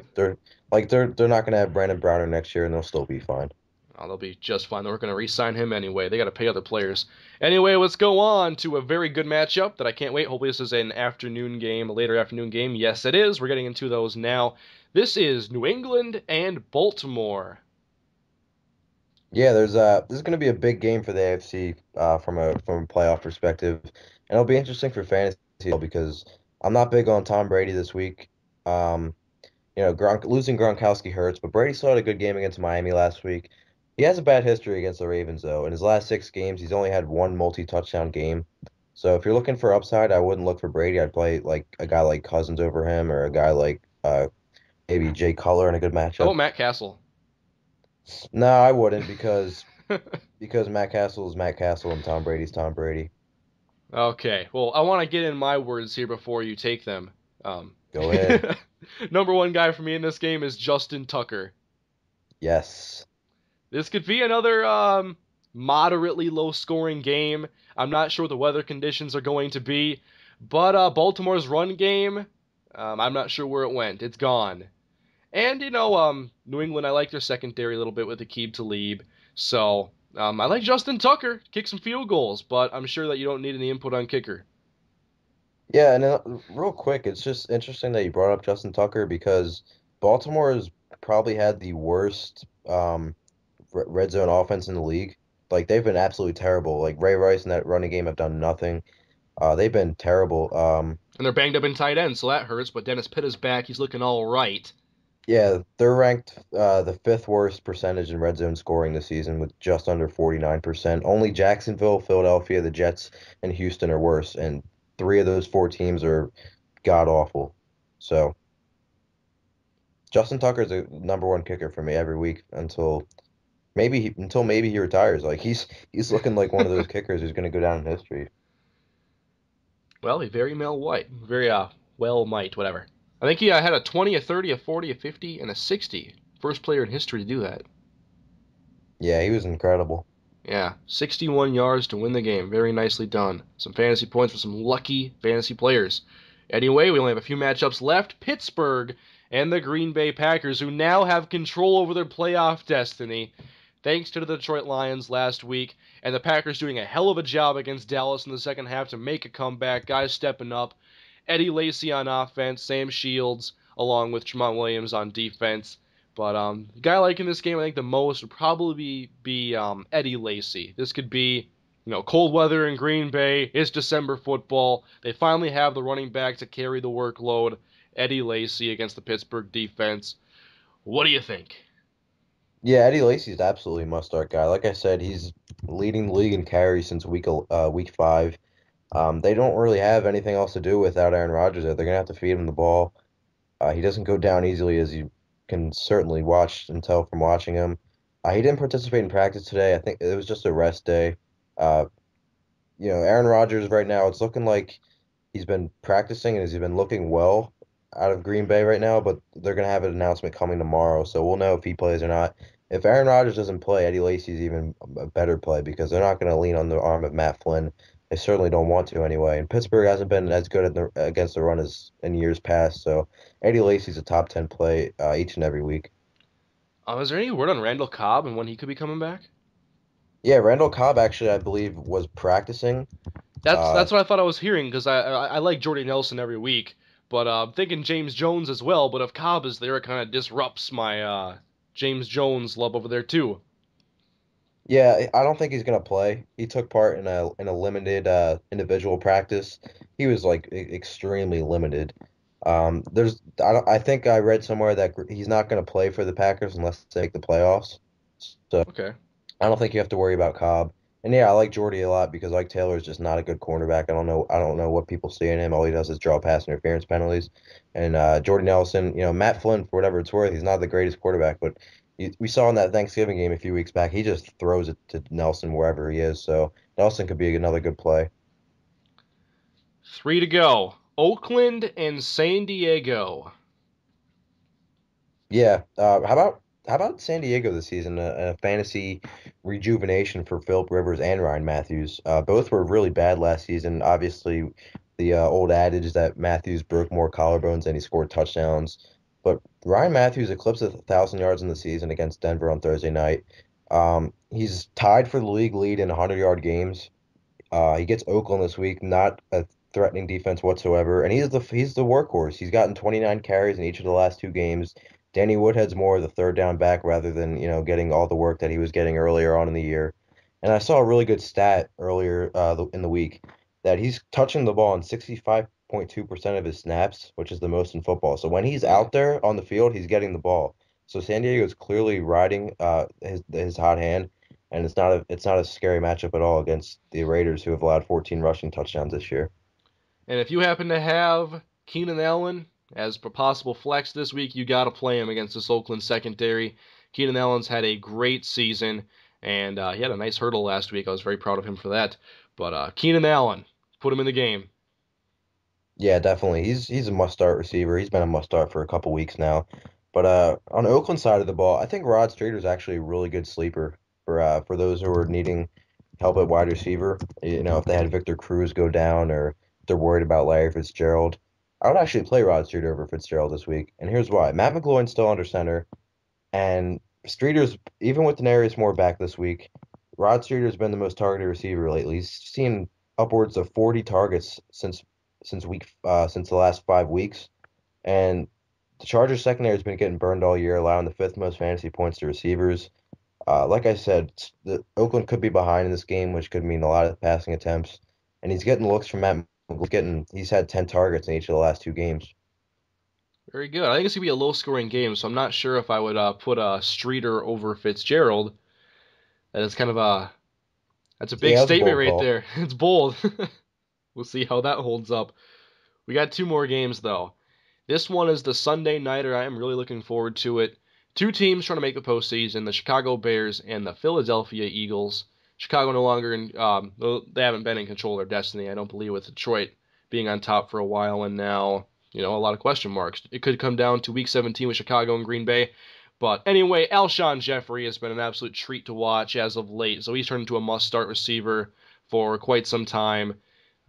not gonna have Brandon Browner next year, and they'll still be fine. Oh, they'll be just fine. They're going to re-sign him anyway. They got to pay other players. Anyway, let's go on to a very good matchup that I can't wait. Hopefully, this is an afternoon game, a later afternoon game. Yes, it is. We're getting into those now. This is New England and Baltimore. Yeah, this is going to be a big game for the AFC from a playoff perspective, and it'll be interesting for fantasy because I'm not big on Tom Brady this week. Um, losing Gronkowski hurts, but Brady still had a good game against Miami last week. He has a bad history against the Ravens though. In his last 6 games, he's only had one multi-touchdown game. So if you're looking for upside, I wouldn't look for Brady. I'd play like a guy like Cousins over him, or a guy like maybe Jay Cutler in a good How matchup. about Matt Castle? No, I wouldn't because Matt Castle is Matt Castle and Tom Brady's Tom Brady. Okay, well, I want to get in my words here before you take them. Um, Go ahead. Number one guy for me in this game is Justin Tucker. Yes. This could be another moderately low scoring game. I'm not sure what the weather conditions are going to be, but Baltimore's run game, I'm not sure where it went. It's gone. And New England, I like their secondary a little bit with Aqib Talib. So I like Justin Tucker, kick some field goals, but I'm sure that you don't need any input on kicker. Yeah, and real quick, it's just interesting that you brought up Justin Tucker because Baltimore has probably had the worst red zone offense in the league. Like they've been absolutely terrible. Like Ray Rice and that running game have done nothing. They've been terrible. And they're banged up in tight end, so that hurts. But Dennis Pitta's back; he's looking all right. Yeah, they're ranked the fifth worst percentage in red zone scoring this season with just under 49%. Only Jacksonville, Philadelphia, the Jets, and Houston are worse, and three of those four teams are god awful. So Justin Tucker's a number one kicker for me every week until maybe he retires. Like he's looking like one of those kickers who's going to go down in history. Well, he very very well might, whatever. I think he had a 20, a 30, a 40, a 50, and a 60. First player in history to do that. Yeah, he was incredible. Yeah, 61 yards to win the game. Very nicely done. Some fantasy points for some lucky fantasy players. Anyway, we only have a few matchups left. Pittsburgh and the Green Bay Packers, who now have control over their playoff destiny, thanks to the Detroit Lions last week, and the Packers doing a hell of a job against Dallas in the second half to make a comeback. Guys stepping up. Eddie Lacy on offense, Sam Shields, along with Tremont Williams on defense. But the guy I like in this game, I think the most would probably be Eddie Lacy. This could be, cold weather in Green Bay. It's December football. They finally have the running back to carry the workload. Eddie Lacy against the Pittsburgh defense. What do you think? Yeah, Eddie Lacy's absolutely a must-start guy. Like I said, he's leading the league in carries since week 5. They don't really have anything else to do without Aaron Rodgers. They're gonna have to feed him the ball. He doesn't go down easily, as you can certainly watch and tell from watching him. He didn't participate in practice today. I think it was just a rest day. Uh, Aaron Rodgers right now, it's looking like he's been practicing and he's been looking well out of Green Bay right now, but they're going to have an announcement coming tomorrow, so we'll know if he plays or not. If Aaron Rodgers doesn't play, Eddie Lacy's even a better play because they're not going to lean on the arm of Matt Flynn. They certainly don't want to anyway. And Pittsburgh hasn't been as good against the run as in years past, so Eddie Lacy's a top 10 play each and every week. Is there any word on Randall Cobb and when he could be coming back? Yeah, Randall Cobb actually, I believe, was practicing. That's Uh, that's what I thought I was hearing because I like Jordy Nelson every week, but I'm thinking James Jones as well. But if Cobb is there, it kind of disrupts my James Jones love over there too. Yeah, I don't think he's gonna play. He took part in a limited individual practice. He was like extremely limited. I think I read somewhere that he's not gonna play for the Packers unless they make the playoffs. So Okay. I don't think you have to worry about Cobb. And yeah, I like Jordy a lot because Ike Taylor is just not a good cornerback. I don't know what people see in him. All he does is draw pass interference penalties. And Jordy Nelson, Matt Flynn, for whatever it's worth, he's not the greatest quarterback, but we saw in that Thanksgiving game a few weeks back, he just throws it to Nelson wherever he is. So Nelson could be another good play. 3 to go. Oakland and San Diego. Yeah. How about San Diego this season? A fantasy rejuvenation for Philip Rivers and Ryan Matthews. Both were really bad last season. Obviously, the old adage is that Matthews broke more collarbones than he scored touchdowns. But Ryan Matthews eclipsed 1,000 yards in the season against Denver on Thursday night. He's tied for the league lead in 100-yard games. He gets Oakland this week, not a threatening defense whatsoever, and he's the workhorse. He's gotten 29 carries in each of the last two games. Danny Woodhead's more of the third down back rather than, getting all the work that he was getting earlier on in the year. And I saw a really good stat earlier in the week that he's touching the ball in 65.2% of his snaps, which is the most in football. So when he's Hmm. out there on the field, he's getting the ball. So San Diego is clearly riding his hot hand. and it's not a scary matchup at all against the Raiders, who have allowed 14 rushing touchdowns this year. And if you happen to have Keenan Allen as a possible flex this week, you got to play him against this Oakland secondary. Keenan Allen's had a great season, and he had a nice hurdle last week. I was very proud of him for that. But Keenan Allen, put him in the game. Yeah, definitely. He's a must-start receiver. He's been a must-start for a couple weeks now. But on the Oakland side of the ball, I think Rod Streeter is actually a really good sleeper for those who are needing help at wide receiver. You know, if they had Victor Cruz go down or they're worried about Larry Fitzgerald, I would actually play Rod Streeter over Fitzgerald this week. And here's why. Matt McGloin's still under center, and Streeter's, even with Denarius Moore back this week, Rod Streeter's been the most targeted receiver lately. He's seen upwards of 40 targets since the last 5 weeks, and the Chargers secondary has been getting burned all year, allowing the fifth most fantasy points to receivers. Like I said, the Oakland could be behind in this game, which could mean a lot of passing attempts. And he's getting looks from Matt. He's had 10 targets in each of the last two games. Very good. I think it's gonna be a low-scoring game, so I'm not sure if I would put Streeter over Fitzgerald. That is kind of that's a big Yeah, that's a statement bold right call. there. It's bold. We'll see how that holds up. We got two more games though. This one is the Sunday nighter. I am really looking forward to it. Two teams trying to make the postseason: the Chicago Bears and the Philadelphia Eagles. Chicago no longer in. They haven't been in control of their destiny. I don't believe, with Detroit being on top for a while, and now a lot of question marks. It could come down to Week 17 with Chicago and Green Bay. But anyway, Alshon Jeffrey has been an absolute treat to watch as of late. So he's turned into a must-start receiver for quite some time.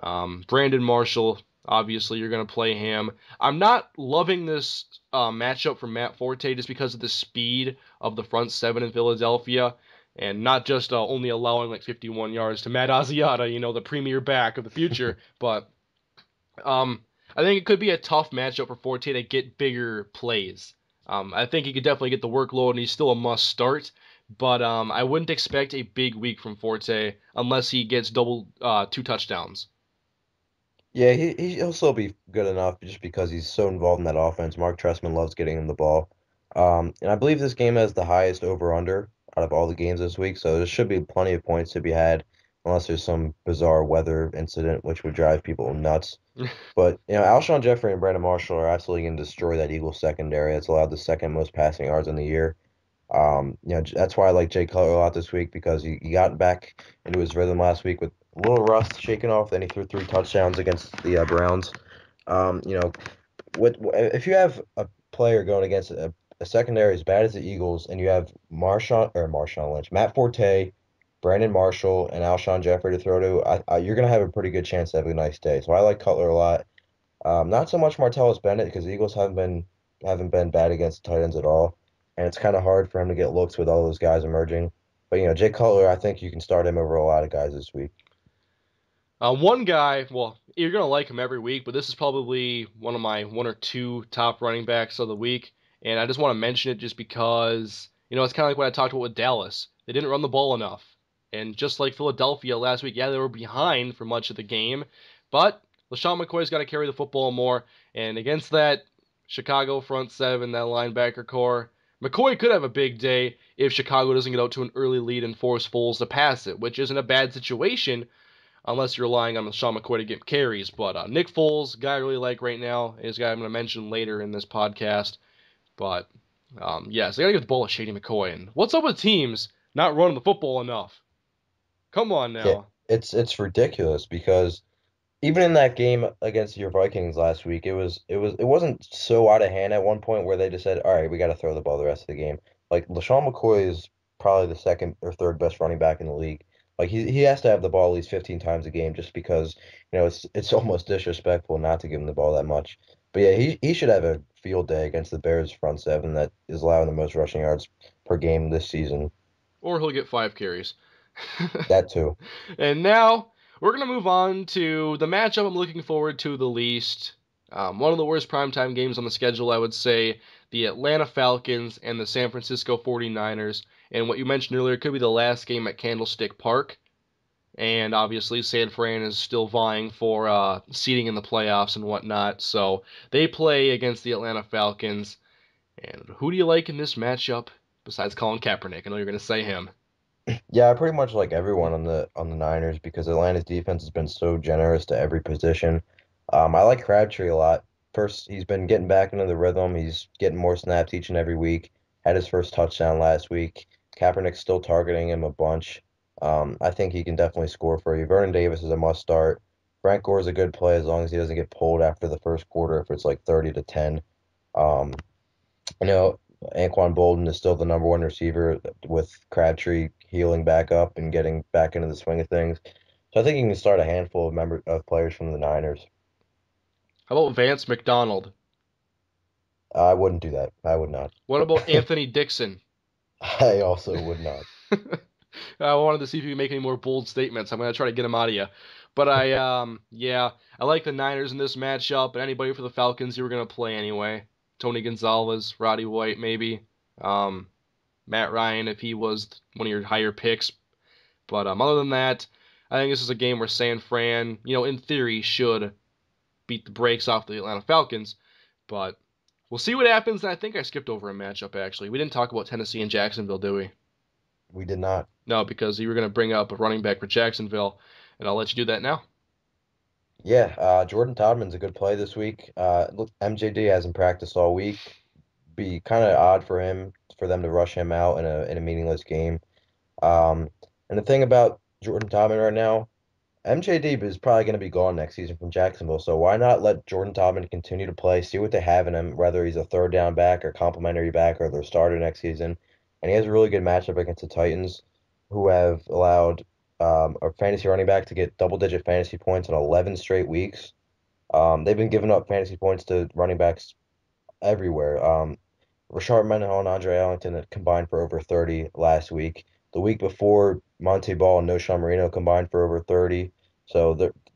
Brandon Marshall, obviously, you're going to play him. I'm not loving this matchup for Matt Forte just because of the speed of the front seven in Philadelphia, and not just only allowing like 51 yards to Matt Asiata, the premier back of the future, but I think it could be a tough matchup for Forte to get bigger plays. I think he could definitely get the workload, and he's still a must start. But I wouldn't expect a big week from Forte unless he gets double two touchdowns. Yeah, he'll still be good enough just because he's so involved in that offense. Mark Trestman loves getting him the ball. And I believe this game has the highest over-under out of all the games this week, so there should be plenty of points to be had, unless there's some bizarre weather incident which would drive people nuts. But Alshon Jeffrey and Brandon Marshall are absolutely going to destroy that Eagles secondary. It's allowed the second most passing yards in the year. That's why I like Jay Cutler a lot this week because he got back into his rhythm last week with a little rust shaken off. Then he threw three touchdowns against the Browns. You know, if you have a player going against a secondary as bad as the Eagles, and you have Marshawn Lynch, Matt Forte, Brandon Marshall, and Alshon Jeffrey to throw to, you're going to have a pretty good chance to have a nice day. So I like Cutler a lot. Not so much Martellus Bennett because the Eagles haven't been bad against tight ends at all, and it's kind of hard for him to get looks with all those guys emerging. But Jay Cutler, I think you can start him over a lot of guys this week. One guy, well, you're gonna like him every week, but this is probably one of my one or two top running backs of the week, and I just want to mention it just because it's kind of like what I talked about with Dallas. They didn't run the ball enough, and just like Philadelphia last week, yeah, they were behind for much of the game, but LaShawn McCoy's got to carry the football more, and against that Chicago front seven, that linebacker core, McCoy could have a big day if Chicago doesn't get out to an early lead and force Foles to pass it, which isn't a bad situation unless you're relying on Sean McCoy to get carries. But Nick Foles, guy I really like right now, is a guy I'm going to mention later in this podcast. But yeah, so they got to give the ball to Shady McCoy. And what's up with teams not running the football enough? Come on Yeah, now. it's ridiculous because even in that game against your Vikings last week, it wasn't so out of hand at one point where they just said, "All right, we got to throw the ball the rest of the game." Like LaShawn McCoy is probably the second or third best running back in the league. Like he has to have the ball at least 15 times a game just because it's almost disrespectful not to give him the ball that much. But yeah, he should have a field day against the Bears front seven that is allowing the most rushing yards per game this season. Or he'll get 5 carries. That too. And now we're going to move on to the matchup I'm looking forward to the least. One of the worst primetime games on the schedule, I would say, the Atlanta Falcons and the San Francisco 49ers. And what you mentioned earlier could be the last game at Candlestick Park. And obviously, San Fran is still vying for seeding in the playoffs and whatnot. So they play against the Atlanta Falcons. And who do you like in this matchup besides Colin Kaepernick? I know you're going to say him. Yeah, I pretty much like everyone on the Niners because Atlanta's defense has been so generous to every position. I like Crabtree a lot. First, he's been getting back into the rhythm. He's getting more snaps each and every week. Had his first touchdown last week. Kaepernick's still targeting him a bunch. I think he can definitely score for you. Vernon Davis is a must start. Frank Gore's a good play as long as he doesn't get pulled after the first quarter if it's like 30-10. Um, you know, Anquan Bolden is still the number one receiver with Crabtree healing back up and getting back into the swing of things. So I think you can start a handful of players from the Niners. How about Vance McDonald? I wouldn't do that. I would not. What about Anthony Dixon? I also would not. I wanted to see if you can make any more bold statements. I'm gonna try to get them out of you. But yeah, I like the Niners in this matchup, and anybody for the Falcons you were gonna play anyway. Tony Gonzalez, Roddy White, maybe. Um, Matt Ryan if he was one of your higher picks. But other than that, I think this is a game where San Fran, in theory, should beat the brakes off the Atlanta Falcons. But we'll see what happens. And I think I skipped over a matchup actually. We didn't talk about Tennessee and Jacksonville, did we? We did not. No, because you were going to bring up a running back for Jacksonville, and I'll let you do that now. Yeah, Jordan Todman's a good play this week. Look, MJD hasn't practiced all week. Be kind of odd for them to rush him out in a meaningless game. Um, and the thing about Jordan Todman right now. MJD is probably going to be gone next season from Jacksonville, so why not let Jordan Todman continue to play, see what they have in him, whether he's a third down back or complimentary back or their starter next season. And he has a really good matchup against the Titans, who have allowed a fantasy running back to get double-digit fantasy points in 11 straight weeks. They've been giving up fantasy points to running backs everywhere. Rashard Mendenhall and Andre Ellington had combined for over 30 last week. The week before, Monte Ball and No. Marino combined for over 30. So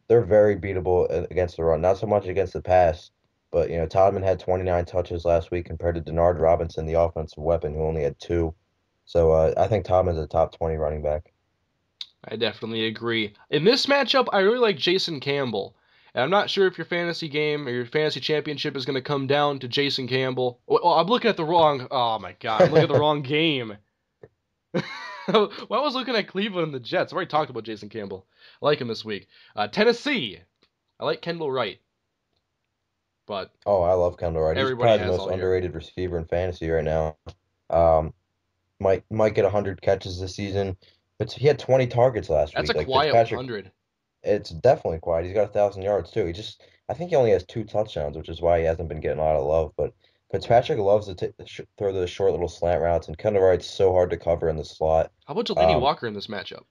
they're very beatable against the run. Not so much against the pass, but Todman had 29 touches last week compared to Denard Robinson, the offensive weapon, who only had two. So I think Todman's a top 20 running back. I definitely agree. In this matchup, I really like Jason Campbell. And I'm not sure if your fantasy game or your fantasy championship is going to come down to Jason Campbell. Well, I'm looking at the wrong. Oh my God, I'm looking at the wrong game. Well, I was looking at Cleveland and the Jets. I already talked about Jason Campbell. I like him this week. Tennessee. I like Kendall Wright, but Oh, I love Kendall Wright. He's everybody probably the has most all year. underrated receiver in fantasy right now. Um, might get 100 catches this season, but he had 20 targets last That's week. a Like quiet Fitzpatrick, 100. it's definitely quiet. He's got 1,000 yards too. I think he only has two touchdowns, which is why he hasn't been getting a lot of love. But Fitzpatrick loves to throw those short little slant routes, and Kendall Wright's so hard to cover in the slot. How about Delaney Um, Walker in this matchup?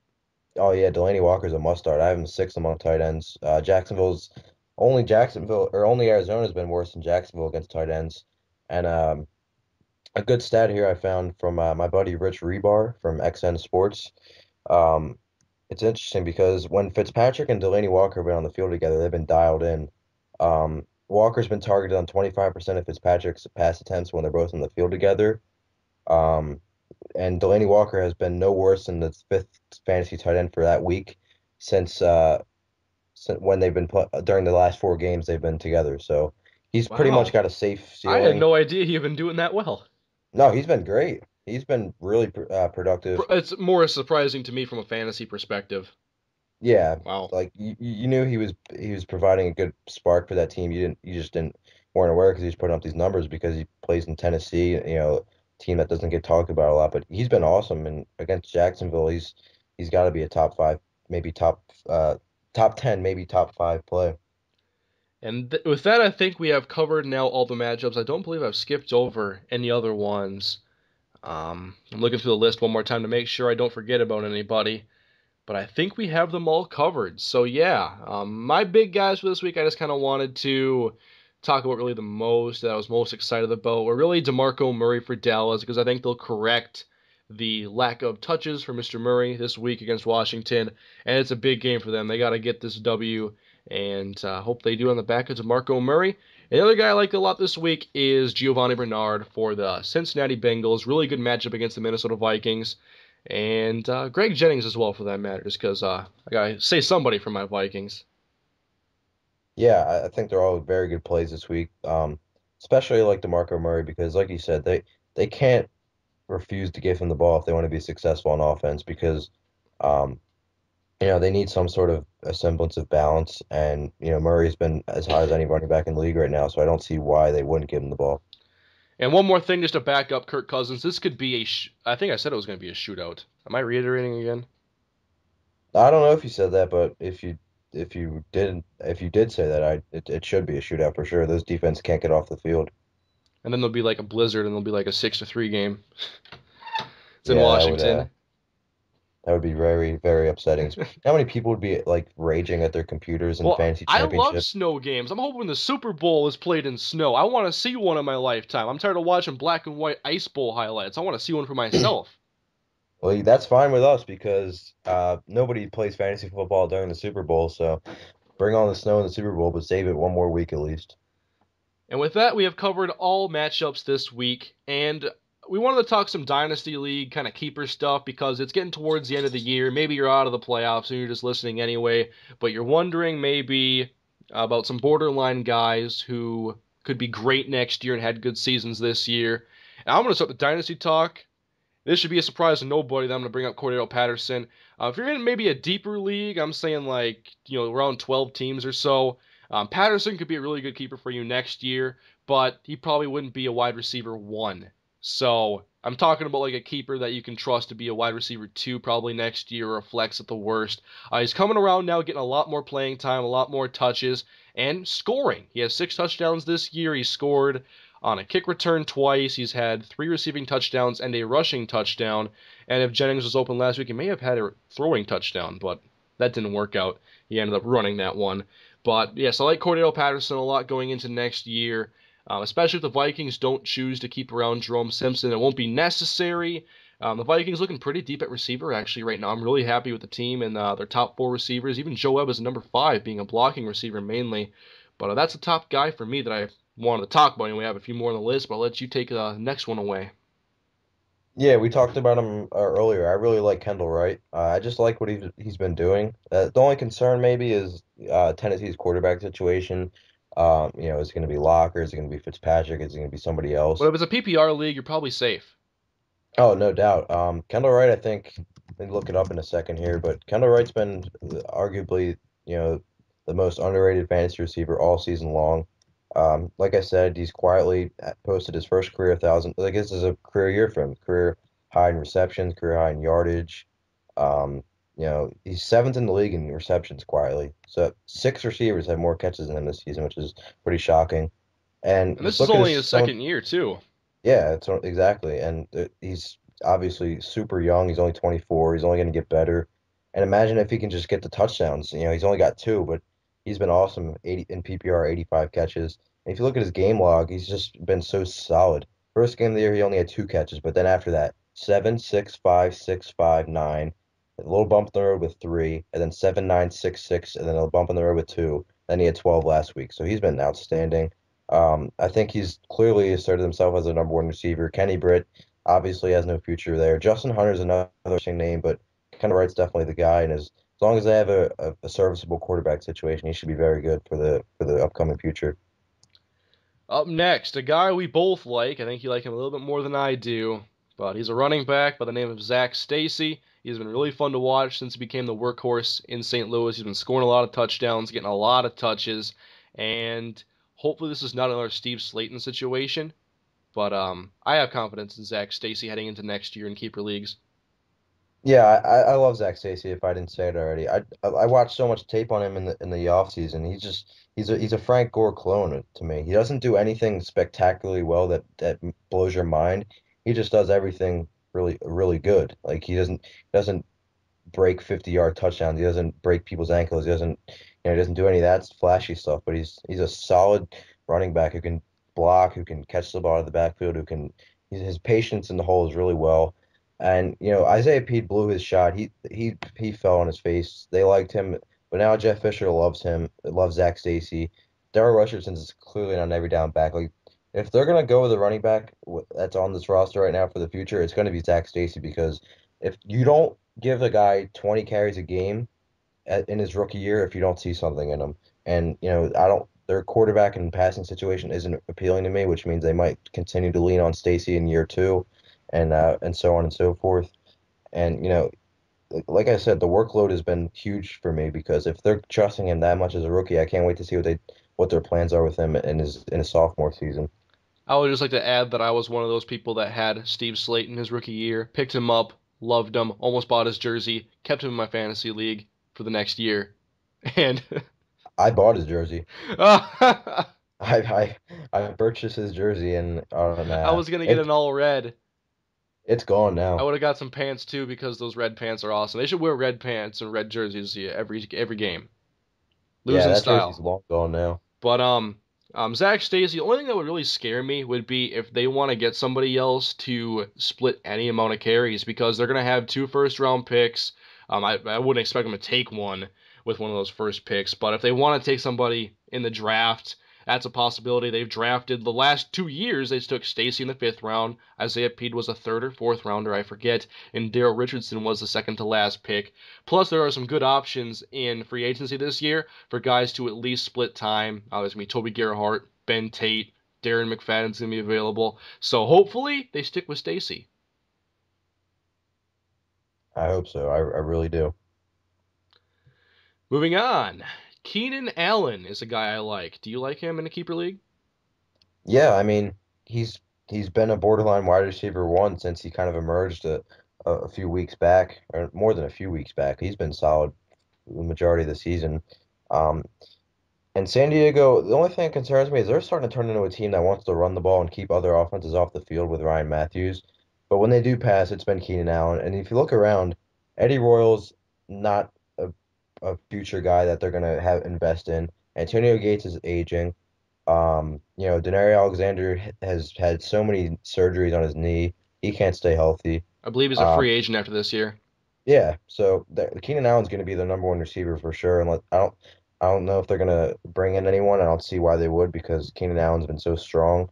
oh yeah, Delaney Walker's a must start. I have him sixth among tight ends. Only Arizona's been worse than Jacksonville against tight ends, and a good stat here I found from my buddy Rich Rebar from XN Sports. Um, it's interesting because when Fitzpatrick and Delaney Walker have been on the field together, they've been dialed in. Walker's been targeted on 25% of Fitzpatrick's pass attempts when they're both on the field together. Um, and Delaney Walker has been no worse than the fifth fantasy tight end for that week since when they've been during the last four games they've been together. So he's pretty much Wow. got a safe I had ceiling. no idea he'd been doing that well. No, he's been great. He's been really productive. It's more surprising to me from a fantasy perspective. Yeah, Wow. like you knew he was providing a good spark for that team. You just didn't weren't aware because he's putting up these numbers because he plays in Tennessee, team that doesn't get talked about a lot. But he's been awesome, and against Jacksonville, he's got to be a top five, maybe top 10, maybe top five play. And with that, I think we have covered now all the matchups. I don't believe I've skipped over any other ones. I'm looking through the list one more time to make sure I don't forget about anybody. But I think we have them all covered. So yeah, my big guys for this week, I just kind of wanted to talk about really the most that I was most excited about were really DeMarco Murray for Dallas because I think they'll correct the lack of touches for Mr. Murray this week against Washington, and it's a big game for them. They got to get this W, and hope they do on the back of DeMarco Murray. And the other guy I like a lot this week is Giovanni Bernard for the Cincinnati Bengals. Really good matchup against the Minnesota Vikings. And Greg Jennings as well, for that matter, just because I gotta say somebody from my Vikings. Yeah, I think they're all very good plays this week. Especially like DeMarco Murray because, like you said, they can't. refuse to give him the ball if they want to be successful on offense because um, they need some sort of a semblance of balance. And, Murray's been as high as any running back in the league right now, so I don't see why they wouldn't give him the ball. And one more thing, just to back up Kirk Cousins, this could be I think I said it was going to be a shootout. Am I reiterating again? I don't know if you said that, but if you did say that, it should be a shootout for sure. Those defense can't get off the field. And then there'll be like a blizzard, and there'll be like a 6-3 game. It's in Yeah, that would Washington. that would be very, very upsetting. How many people would be like raging at their computers in Well, fantasy I love championship? snow games. I'm hoping the Super Bowl is played in snow. I want to see one in my lifetime. I'm tired of watching black and white Ice Bowl highlights. I want to see one for myself. Well, that's fine with us because nobody plays fantasy football during the Super Bowl, so bring on the snow in the Super Bowl, but save it one more week at least. And with that, we have covered all matchups this week, and we wanted to talk some Dynasty League kind of keeper stuff because it's getting towards the end of the year. Maybe you're out of the playoffs and you're just listening anyway, but you're wondering maybe about some borderline guys who could be great next year and had good seasons this year. And I'm going to start the Dynasty talk. This should be a surprise to nobody that I'm going to bring up Cordero Patterson. If you're in maybe a deeper league, I'm saying like, around 12 teams or so, Patterson could be a really good keeper for you next year, but he probably wouldn't be a wide receiver one. So I'm talking about like a keeper that you can trust to be a wide receiver two probably next year or a flex at the worst. He's coming around now, getting a lot more playing time, a lot more touches, and scoring. He has 6 touchdowns this year. He scored on a kick return twice. He's had 3 receiving touchdowns and a rushing touchdown. And if Jennings was open last week, he may have had a throwing touchdown, but that didn't work out. He ended up running that one. But yes, I like Cordell Patterson a lot going into next year, especially if the Vikings don't choose to keep around Jerome Simpson. It won't be necessary. The Vikings looking pretty deep at receiver actually right now. I'm really happy with the team and their top 4 receivers. Even Joe Webb is number 5, being a blocking receiver mainly. But that's the top guy for me that I wanted to talk about anyway. I have a few more on the list, but I'll let you take the next one away. Yeah, we talked about him earlier. I really like Kendall Wright. I just like what he's been doing. The only concern maybe is Tennessee's quarterback situation. Is it going to be Locker? Is it going to be Fitzpatrick? Is it going to be somebody But else? if it's a PPR league, you're probably safe. Oh, no doubt. Kendall Wright, I think, let me look it up in a second here, but Kendall Wright's been arguably, the most underrated fantasy receiver all season long. Like I said, he's quietly posted his first career 1,000. Like this is a career year for him. Career high in receptions, career high in yardage. Um, he's seventh in the league in receptions quietly. So 6 receivers have more catches than him this season, which is pretty shocking. And And just this is look at only his his some. second year, too. Yeah, exactly. And he's obviously super young. He's only 24. He's only going to get better. And imagine if he can just get the touchdowns. He's only got 2, but he's been awesome. 80 in PPR, 85 catches. And if you look at his game log, he's just been so solid. First game of the year, he only had 2 catches, but then after that, 7, 6, 5, 6, 5, 9. A little bump in the road with 3, and then 7, 9, 6, 6, and then a bump in the road with 2. Then he had 12 last week. So he's been outstanding. I think he's clearly asserted himself as a number one receiver. Kenny Britt obviously has no future there. Justin Hunter's another interesting name, but Kendall Wright's definitely the guy. And as long as they have a serviceable quarterback situation, he should be very good for the upcoming future. Up next, a guy we both like. I think you like him a little bit more than I do, but he's a running back by the name of Zach Stacy. He's been really fun to watch since he became the workhorse in St. Louis. He's been scoring a lot of touchdowns, getting a lot of touches, and hopefully this is not another Steve Slayton situation. But I have confidence in Zach Stacy heading into next year in keeper leagues. Yeah, I love Zach Stacy. If I didn't say it already, I watched so much tape on him in the off season. He's a Frank Gore clone to me. He doesn't do anything spectacularly well that blows your mind. He just does everything really really good. Like he doesn't break 50-yard touchdowns. He doesn't break people's ankles. He doesn't do any of that flashy stuff. But he's a solid running back who can block, who can catch the ball out of the backfield, his patience in the hole is really well. And Isaiah Pete blew his shot. He fell on his face. They liked him, but now Jeff Fisher loves him. Loves Zach Stacy. Darrell Richardson is clearly not an every down back. Like if they're gonna go with a running back that's on this roster right now for the future, it's gonna be Zach Stacy because if you don't give a guy 20 carries a game in his rookie year if you don't see something in him. And, I don't, their quarterback and passing situation isn't appealing to me, which means they might continue to lean on Stacy in year 2. and so on and so forth. And like I said, the workload has been huge for me because if they're trusting him that much as a rookie, I can't wait to see what their plans are with him in his sophomore season. I would just like to add that I was one of those people that had Steve Slayton his rookie year, picked him up, loved him, almost bought his jersey, kept him in my fantasy league for the next year. And I bought his jersey. I I I purchased his jersey and was gonna get it an all red. it's gone I now. would have got some pants too because those red pants are awesome. They should wear red pants and red jerseys, yeah, every game. Yeah, Losing that jersey's style. long gone now. But Zach Stacey. The only thing that would really scare me would be if they want to get somebody else to split any amount of carries because they're gonna have two first round picks. I wouldn't expect them to take one with one of those first picks, but if they want to take somebody in the draft, that's a possibility. They've drafted the last 2 years. They took Stacey in the fifth round. Isaiah Pede was a third or fourth rounder, I forget, and Daryl Richardson was the second to last pick. Plus, there are some good options in free agency this year for guys to at least split time. There's going to be Toby Gerhart, Ben Tate, Darren McFadden's going to be available. So hopefully they stick with Stacey. I hope so. I really do. Moving on. Keenan Allen is a guy I like. Do you like him in a keeper league? Yeah, I mean, he's he's been a borderline wide receiver one since he kind of emerged a few weeks back, or more than a few weeks back. He's been solid the majority of the season. Um, and San Diego, the only thing that concerns me is they're starting to turn into a team that wants to run the ball and keep other offenses off the field with Ryan Matthews. But when they do pass, it's been Keenan Allen. And if you look around, Eddie Royal's not a future guy that they're gonna have invest in. Antonio Gates is aging. Denario Alexander has had so many surgeries on his knee. He can't stay healthy. I believe he's a Um, free agent after this year. yeah, so Keenan Allen's going to be the number one receiver for sure. And I don't know if they're going to bring in anyone. I don't see why they would because Keenan Allen's been so strong.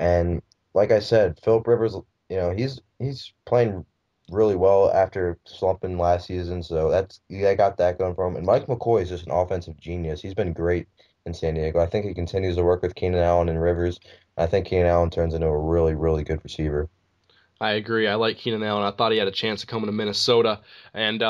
And like I said, Philip Rivers, he's playing really well after slumping last season. So I got that going for him. And Mike McCoy is just an offensive genius. He's been great in San Diego. I think he continues to work with Keenan Allen and Rivers. I think Keenan Allen turns into a really, really good receiver. I agree. I like Keenan Allen. I thought he had a chance of coming to Minnesota. And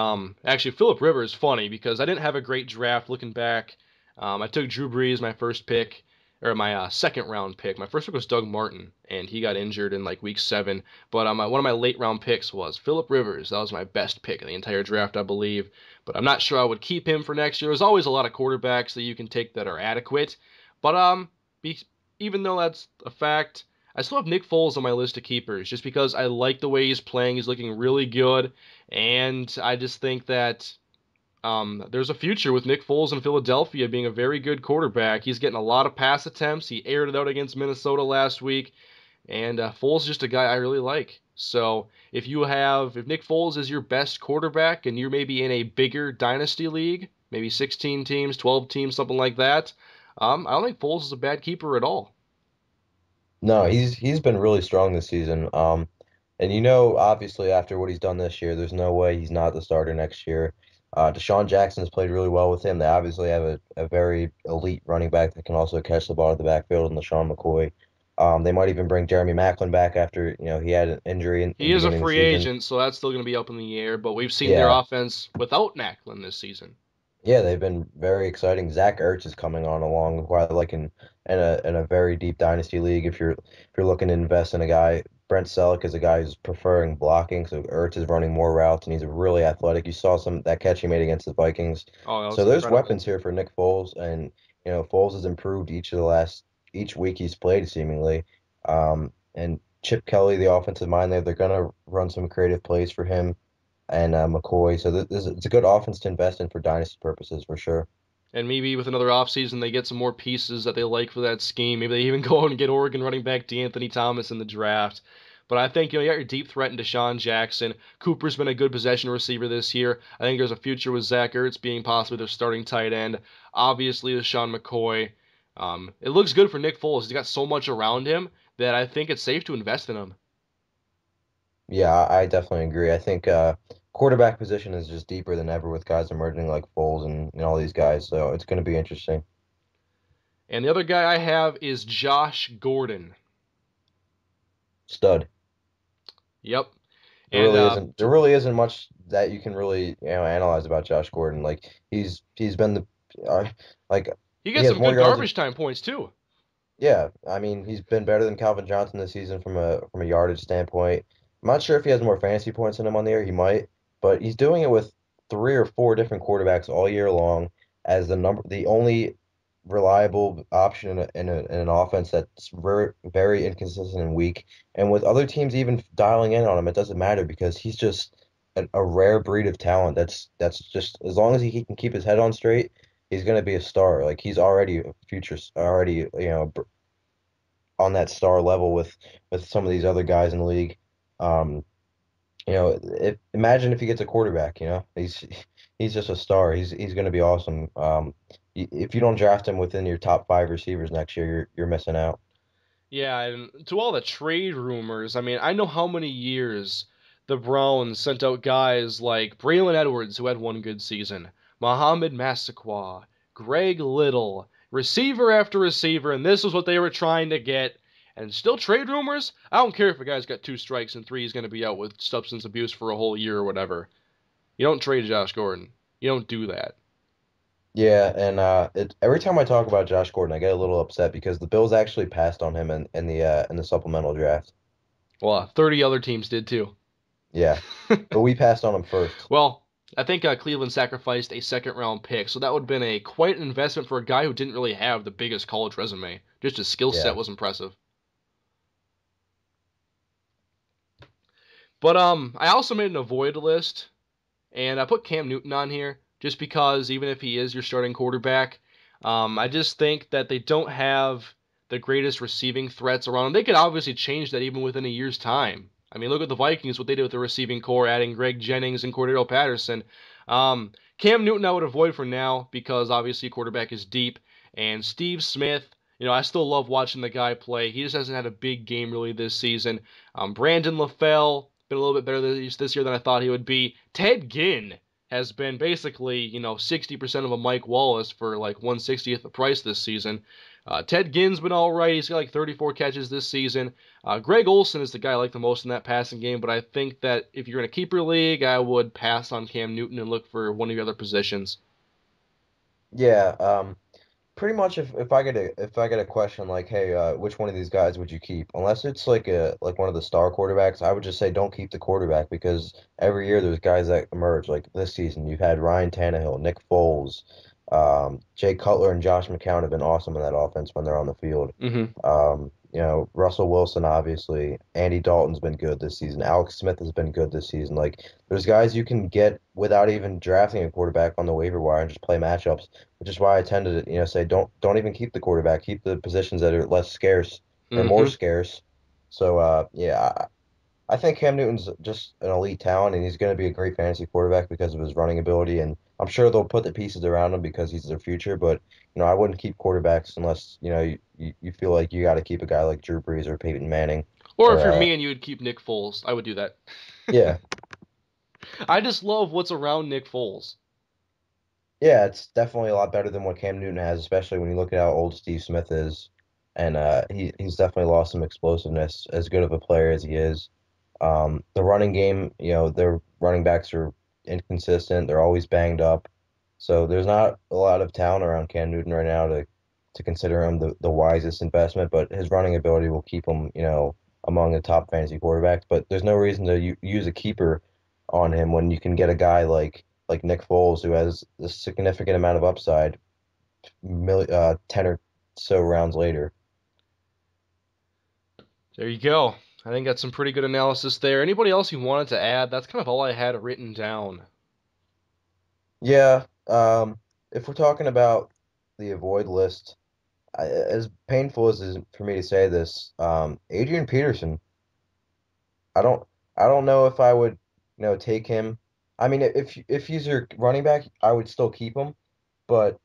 actually, Philip Rivers is funny because I didn't have a great draft looking back. I took Drew Brees, my first pick, or my second round pick. My first pick was Doug Martin, and he got injured in like week 7. But one of my late round picks was Philip Rivers. That was my best pick in the entire draft, I believe. But I'm not sure I would keep him for next year. There's always a lot of quarterbacks that you can take that are adequate. But be, even though that's a fact, I still have Nick Foles on my list of keepers just because I like the way he's playing. He's looking really good, and I just think that there's a future with Nick Foles in Philadelphia being a very good quarterback. He's getting a lot of pass attempts. He aired it out against Minnesota last week, and Foles is just a guy I really like. So if Nick Foles is your best quarterback and you're maybe in a bigger dynasty league, maybe 16 teams, 12 teams, something like that, I don't think Foles is a bad keeper at all. No, he's been really strong this season. And obviously after what he's done this year, there's no way he's not the starter next year. Deshaun Jackson's played really well with him. They obviously have a very elite running back that can also catch the ball at the backfield in LaShawn McCoy. They might even bring Jeremy Maclin back after, he had an injury in He the is a beginning of the free season. agent, so that's still going to be up in the air. But we've seen their Yeah. offense without Macklin this season. Yeah, they've been very exciting. Zach Ertz is coming on along, who I like in a very deep dynasty league. If you're looking to invest in a guy, Brent Selleck is a guy who's preferring blocking, so Ertz is running more routes and he's really athletic. You saw some that catch he made against the Vikings. Oh, that was So there's incredible. weapons here for Nick Foles, and Foles has improved each week he's played seemingly. And Chip Kelly, the offensive mind there, they're gonna run some creative plays for him and McCoy. So it's a good offense to invest in for dynasty purposes for sure. And maybe with another offseason, they get some more pieces that they like for that scheme. Maybe they even go out and get Oregon running back D'Anthony Thomas in the draft. But I think you got your deep threat in Deshaun Jackson. Cooper's been a good possession receiver this year. I think there's a future with Zach Ertz being possibly their starting tight end. Obviously, with Sean McCoy. It looks good for Nick Foles. He's got so much around him that I think it's safe to invest in him. Yeah, I definitely agree. I think quarterback position is just deeper than ever with guys emerging like Foles and all these guys. So it's going to be interesting. And the other guy I have is Josh Gordon. Stud. Yep. There And really isn't there really isn't much that you can really analyze about Josh Gordon. Like he's been the uh, like he he gets has some more good yards than garbage time points too. yeah. I mean he's been better than Calvin Johnson this season from a yardage standpoint. I'm not sure if he has more fantasy points than him on the air. He might, but he's doing it with three or four different quarterbacks all year long as the only reliable option in an offense that's very inconsistent and weak. And with other teams even dialing in on him, it doesn't matter because he's just a rare breed of talent. That's just as long as he can keep his head on straight, he's going to be a star. Like he's already a future, already on that star level with some of these other guys in the league. Um, imagine if he gets a quarterback, he's just a star. He's going to be awesome. If you don't draft him within your top five receivers next year, you're missing out. Yeah, and to all the trade rumors, I mean, I know how many years the Browns sent out guys like Braylon Edwards, who had one good season, Mohamed Massaquoi, Greg Little, receiver after receiver, and this was what they were trying to get. And still trade rumors? I don't care if a guy's got two strikes and three, he's going to be out with substance abuse for a whole year or whatever. You don't trade Josh Gordon. You don't do that. Yeah, and every time I talk about Josh Gordon, I get a little upset because the Bills actually passed on him in the supplemental draft. Well, 30 other teams did too. Yeah, but we passed on him first. Well, I think Cleveland sacrificed a second round pick, so that would have been a quite an investment for a guy who didn't really have the biggest college resume. Just his skill set Yeah. was impressive. But I also made an avoid list, and I put Cam Newton on here just because even if he is your starting quarterback, I just think that they don't have the greatest receiving threats around them. They could obviously change that even within a year's time. I mean, look at the Vikings, what they did with the receiving core, adding Greg Jennings and Cordero Patterson. Cam Newton I would avoid for now because obviously quarterback is deep. And Steve Smith, I still love watching the guy play. He just hasn't had a big game really this season. Brandon LaFell, been a little bit better this year than I thought he would be. Ted Ginn has been basically, 60% of a Mike Wallace for like 1/60th the price this season. Ted Ginn's been all right. He's got like 34 catches this season. Greg Olsen is the guy I like the most in that passing game, but I think that if you're in a keeper league, I would pass on Cam Newton and look for one of the other positions. Yeah, pretty much if I get a question like, hey, which one of these guys would you keep? Unless it's like one of the star quarterbacks, I would just say don't keep the quarterback because every year there's guys that emerge. Like this season, you've had Ryan Tannehill, Nick Foles, Jay Cutler, and Josh McCown have been awesome in that offense when they're on the field. Mm-hmm. Russell Wilson, obviously. Andy Dalton's been good this season. Alex Smith has been good this season. Like, there's guys you can get without even drafting a quarterback on the waiver wire and just play matchups, which is why I tend to, say don't even keep the quarterback. Keep the positions that are less scarce or more Mm-hmm. scarce. So, yeah, I think Cam Newton's just an elite talent, and he's going to be a great fantasy quarterback because of his running ability. And I'm sure they'll put the pieces around him because he's their future. But I wouldn't keep quarterbacks unless you feel like you got to keep a guy like Drew Brees or Peyton Manning, Or if or you're me and you would keep Nick Foles, I would do that. yeah, I just love what's around Nick Foles. yeah, it's definitely a lot better than what Cam Newton has, especially when you look at how old Steve Smith is, and he's definitely lost some explosiveness. As good of a player as he is, the running game, their running backs are inconsistent. They're always banged up. So there's not a lot of talent around Cam Newton right now to consider him the wisest investment, but his running ability will keep him, among the top fantasy quarterbacks. But there's no reason to use a keeper on him when you can get a guy like Nick Foles who has a significant amount of upside, 10 or so rounds later. There you go. I think that's some pretty good analysis there. Anybody else you wanted to add? That's kind of all I had written down. Yeah, if we're talking about the avoid list, as painful as it is for me to say this, Adrian Peterson, I don't I don't know if I would, take him. I mean, if he's your running back, I would still keep him. But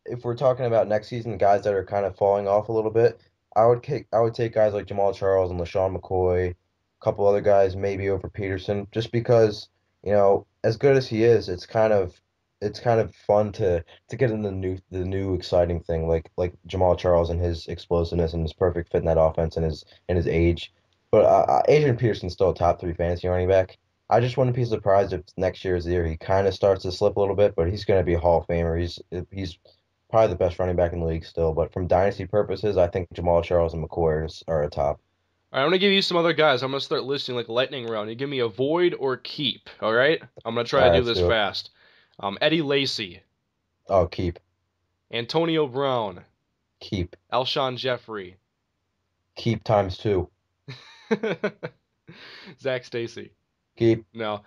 if we're talking about next season, guys that are kind of falling off a little bit, I would take guys like Jamal Charles and LaShawn McCoy, a couple other guys maybe over Peterson, just because, as good as he is, it's kind of fun to get in the new exciting thing like Jamal Charles and his explosiveness and his perfect fit in that offense and his age. But Adrian Peterson's still a top three fantasy running back. I just wouldn't be surprised if next year's the year he kind of starts to slip a little bit, but he's going to be a Hall of Famer. He's probably the best running back in the league still. But from dynasty purposes, I think Jamal Charles and McCoy are a top. All right, I'm gonna give you some other guys. I'm gonna start listing like lightning round. You give me avoid or keep. All right, I'm gonna try All to right, do let's this do it. fast. Eddie Lacy, Oh, keep, Antonio Brown, keep, Alshon Jeffrey, keep times two. Zach Stacy. Keep, No.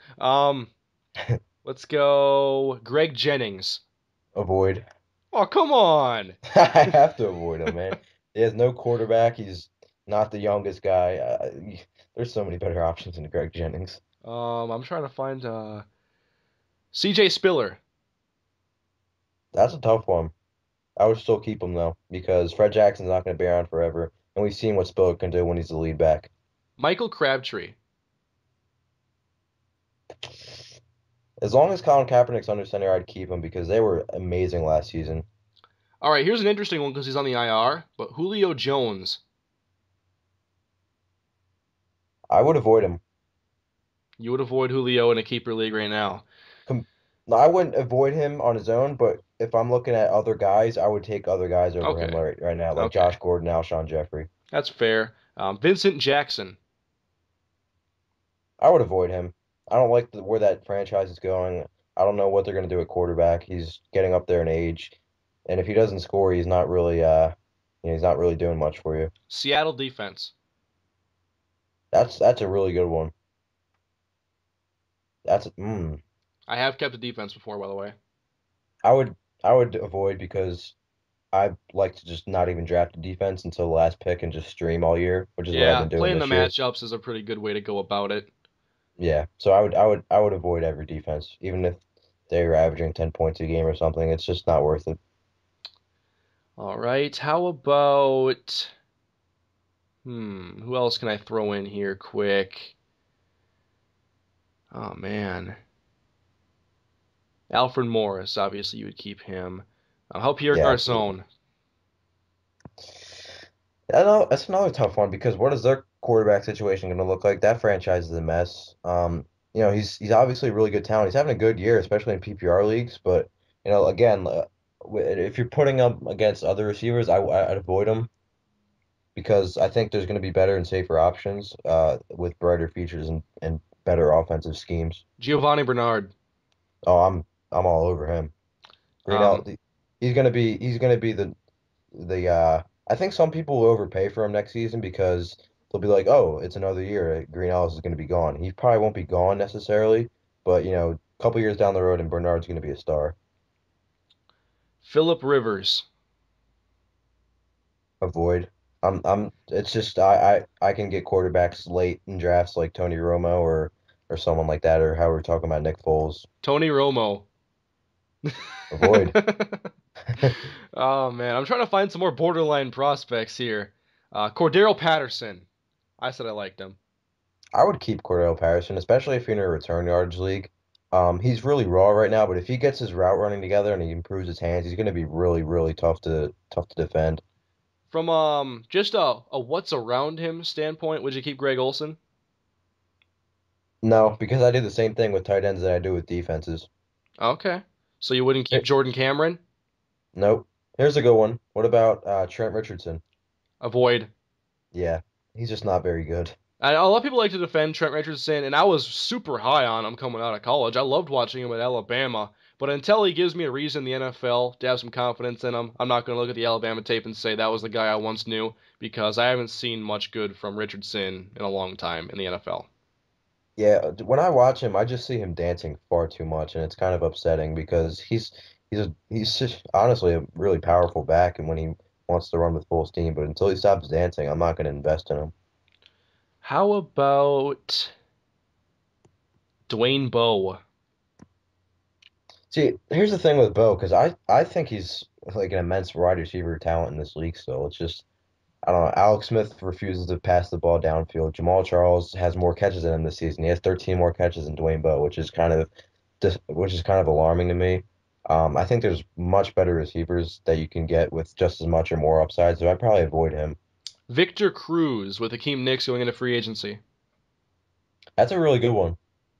Let's go. Greg Jennings. avoid. Oh, come on. I have to avoid him, man. He has no quarterback. He's not the youngest guy. There's so many better options than Greg Jennings. I'm trying to find CJ Spiller. That's a tough one. I would still keep him though, because Fred Jackson's not going to be around forever, and we've seen what Spiller can do when he's the lead back. Michael Crabtree. As long as Colin Kaepernick's under center, I'd keep him because they were amazing last season. All right, here's an interesting one because he's on the IR, but Julio Jones. I would avoid him. You would avoid Julio in a keeper league right now. Com No, I wouldn't avoid him on his own, but if I'm looking at other guys, I would take other guys over him Okay. right now, like Okay. Josh Gordon, Alshon Jeffrey. That's fair. Vincent Jackson. I would avoid him. I don't like where that franchise is going. I don't know what they're going to do at quarterback. He's getting up there in age, and if he doesn't score, he's not really doing much for you. Seattle defense. That's a really good one. That's I have kept a defense before, by the way. I would I would avoid because I like to just not even draft a defense until the last pick and just stream all year, which is what I've Yeah, been doing playing the this year. matchups is a pretty good way to go about it. Yeah, so I would avoid every defense, even if they were averaging 10 points a game or something. It's just not worth it. All right. How about who else can I throw in here quick? Oh man. Alfred Morris, obviously you would keep him. How Pierre Yeah, absolutely. Garcon. I know that's another tough one because what is their quarterback situation going to look like? That franchise is a mess. He's obviously a really good talent. He's having a good year, especially in PPR leagues. But again, if you're putting up against other receivers, I'd avoid him because I think there's going to be better and safer options with brighter features and better offensive schemes. Giovanni Bernard. Oh, I'm all over him. Um, Greenell, he's gonna be the I think some people will overpay for him next season because they'll be like, oh, it's another year. Green Ellis is going to be gone. He probably won't be gone necessarily, but a couple years down the road, and Bernard's going to be a star. Philip Rivers. Avoid. It's just I can get quarterbacks late in drafts like Tony Romo or someone like that, or how we're talking about Nick Foles. Tony Romo. Avoid. Oh man, I'm trying to find some more borderline prospects here. Cordero Patterson. I said I liked him. I would keep Cordell Patterson, especially if you're in a return yardage league. He's really raw right now, but if he gets his route running together and he improves his hands, he's going to be really tough to defend. From just a what's around him standpoint, would you keep Greg Olson? No, because I do the same thing with tight ends that I do with defenses. Okay. So you wouldn't keep Eh, Jordan Cameron? Nope. Here's a good one. What about Trent Richardson? Avoid. Yeah, he's just not very good. A lot of people like to defend Trent Richardson, and I was super high on him coming out of college. I loved watching him at Alabama, but until he gives me a reason in the NFL to have some confidence in him, I'm not going to look at the Alabama tape and say that was the guy I once knew because I haven't seen much good from Richardson in a long time in the NFL. Yeah, when I watch him, I just see him dancing far too much, and it's kind of upsetting because he's just honestly a really powerful back, and when he wants to run with full steam, but until he stops dancing, I'm not going to invest in him. How about Dwayne Bowe? See, here's the thing with Bo, because I think he's like an immense wide receiver talent in this league still. It's just I don't know. Alex Smith refuses to pass the ball downfield. Jamal Charles has more catches than him this season. He has 13 more catches than Dwayne Bowe, which is kind of alarming to me. I think there's much better receivers that you can get with just as much or more upside, so I'd probably avoid him. Victor Cruz with Hakeem Nicks going into free agency. That's a really good one.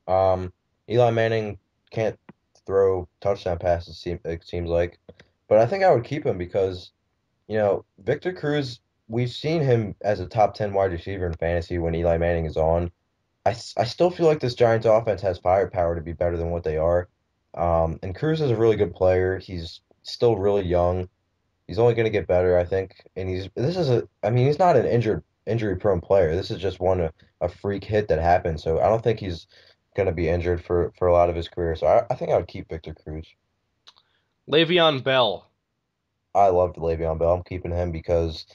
Um, Eli Manning can't throw touchdown passes, it seems like. But I think I would keep him because, Victor Cruz, we've seen him as a top 10 wide receiver in fantasy when Eli Manning is on. I still feel like this Giants offense has firepower to be better than what they are. And Cruz is a really good player. He's still really young. He's only going to get better, I think. And I mean, he's not an injury prone player. This is just a freak hit that happened. So I don't think he's going to be injured for a lot of his career. So I think I would keep Victor Cruz. Le'Veon Bell. I loved Le'Veon Bell. I'm keeping him because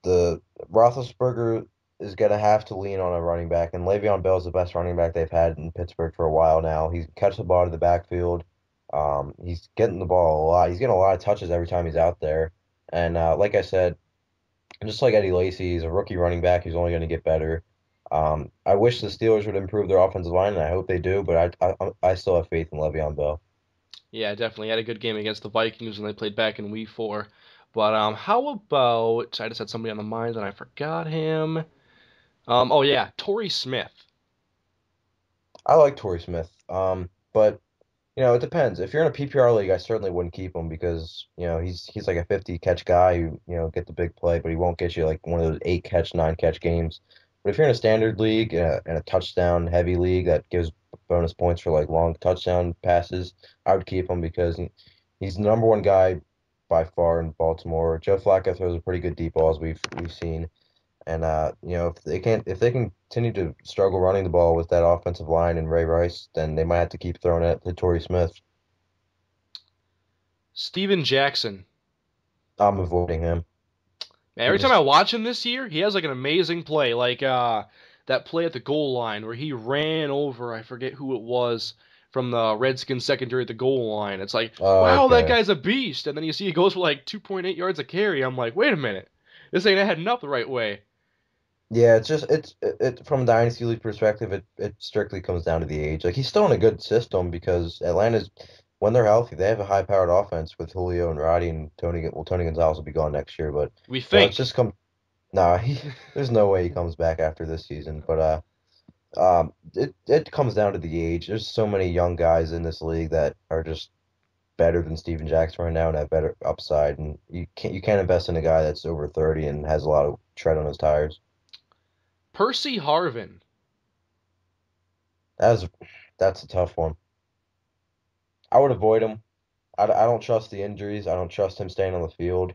the Roethlisberger is going to have to lean on a running back, and Le'Veon Bell is the best running back they've had in Pittsburgh for a while now. He catches the ball to the backfield. He's getting the ball a lot. He's getting a lot of touches every time he's out there. And like I said, just like Eddie Lacy, he's a rookie running back. He's only going to get better. I wish the Steelers would improve their offensive line, and I hope they do. But I still have faith in Le'Veon Bell. Yeah, definitely had a good game against the Vikings when they played back in Week 4. But how about I just had somebody on the mind and I forgot him. Oh yeah, Torrey Smith. I like Torrey Smith. But it depends. If you're in a PPR league, I certainly wouldn't keep him because, he's like a 50 catch guy who, get the big play, but he won't get you like one of those 8 catch, 9 catch games. But if you're in a standard league and a touchdown heavy league that gives bonus points for like long touchdown passes, I would keep him because he's the number one guy by far in Baltimore. Joe Flacco throws a pretty good deep balls we've seen. And if they can continue to struggle running the ball with that offensive line and Ray Rice, then they might have to keep throwing it to Torrey Smith. Steven Jackson. I'm avoiding him. Man, He every time I just watch him this year, he has like an amazing play. Like that play at the goal line where he ran over, I forget who it was, from the Redskins secondary at the goal line. It's like, oh, wow, that okay. guy's a beast. And then you see he goes for like 2.8 yards a carry. I'm like, wait a minute. This ain't heading up the right way. Yeah, it's from a dynasty league perspective, it strictly comes down to the age. Like he's still in a good system because Atlanta's when they're healthy, they have a high powered offense with Julio and Roddy and Tony. Well, Tony Gonzalez will be gone next year, but We it's think. just come. Nah, there's no way he comes back after this season. But it comes down to the age. There's so many young guys in this league that are just better than Steven Jackson right now and have better upside. And you can't invest in a guy that's over 30 and has a lot of tread on his tires. Percy Harvin. That's that's a tough one. I would avoid him. I don't trust the injuries. I don't trust him staying on the field.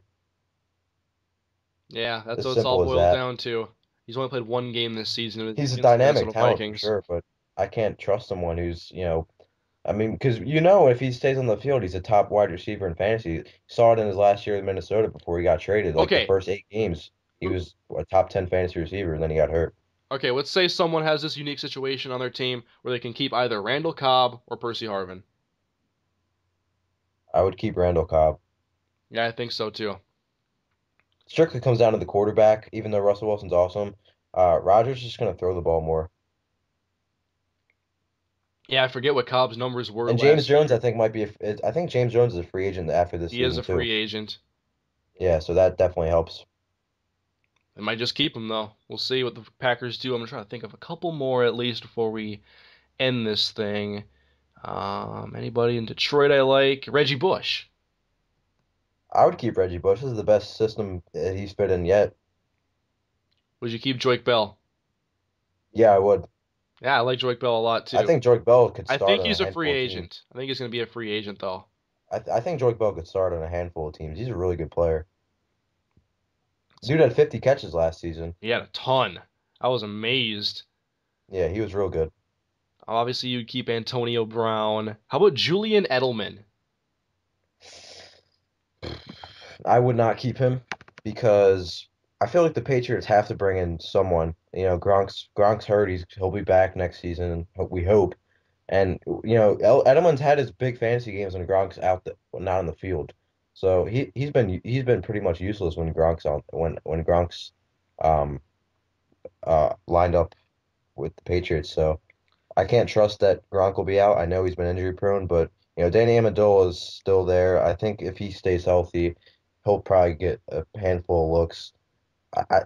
Yeah, that's As what it's all simple as boiled that. down to. He's only played one game this season He's a against the dynamic Minnesota talent for Vikings. sure, but I can't trust someone who's, I mean, because if he stays on the field, he's a top wide receiver in fantasy. Saw it in his last year in Minnesota before he got traded. Like the Okay, first 8 games, he was a top 10 fantasy receiver, and then he got hurt. okay, let's say someone has this unique situation on their team where they can keep either Randall Cobb or Percy Harvin. I would keep Randall Cobb. Yeah, I think so too. Strictly comes down to the quarterback, even though Russell Wilson's awesome. Rodgers is just going to throw the ball more. Yeah, I forget what Cobb's numbers were And James last Jones, I year. think I think James Jones is a free agent after this He is season a too. free agent. Yeah, so that definitely helps. They might just keep him though. We'll see what the Packers do. I'm gonna try to think of a couple more at least before we end this thing. Anybody in Detroit I like? Reggie Bush. I would keep Reggie Bush. This is the best system that he's fit in yet. Would you keep Joik Bell? Yeah, I would. Yeah, I like Joik Bell a lot I too. think Joique Bell could I start think on a he's a free handful of teams. agent. I think he's gonna be a free agent though. I think Joique Bell could start on a handful of teams. He's a really good player. Dude had 50 catches last season. He had a ton. I was amazed. Yeah, he was real good. Obviously, you'd keep Antonio Brown. How about Julian Edelman? I would not keep him because I feel like the Patriots have to bring in someone. Gronk's hurt. He'll be back next season. We hope. And Edelman's had his big fantasy games when Gronk's not on the field. So he's been pretty much useless when Gronk's um lined up with the Patriots. So I can't trust that Gronk will be out. I know he's been injury prone, but Danny Amendola is still there. I think if he stays healthy, he'll probably get a handful of looks.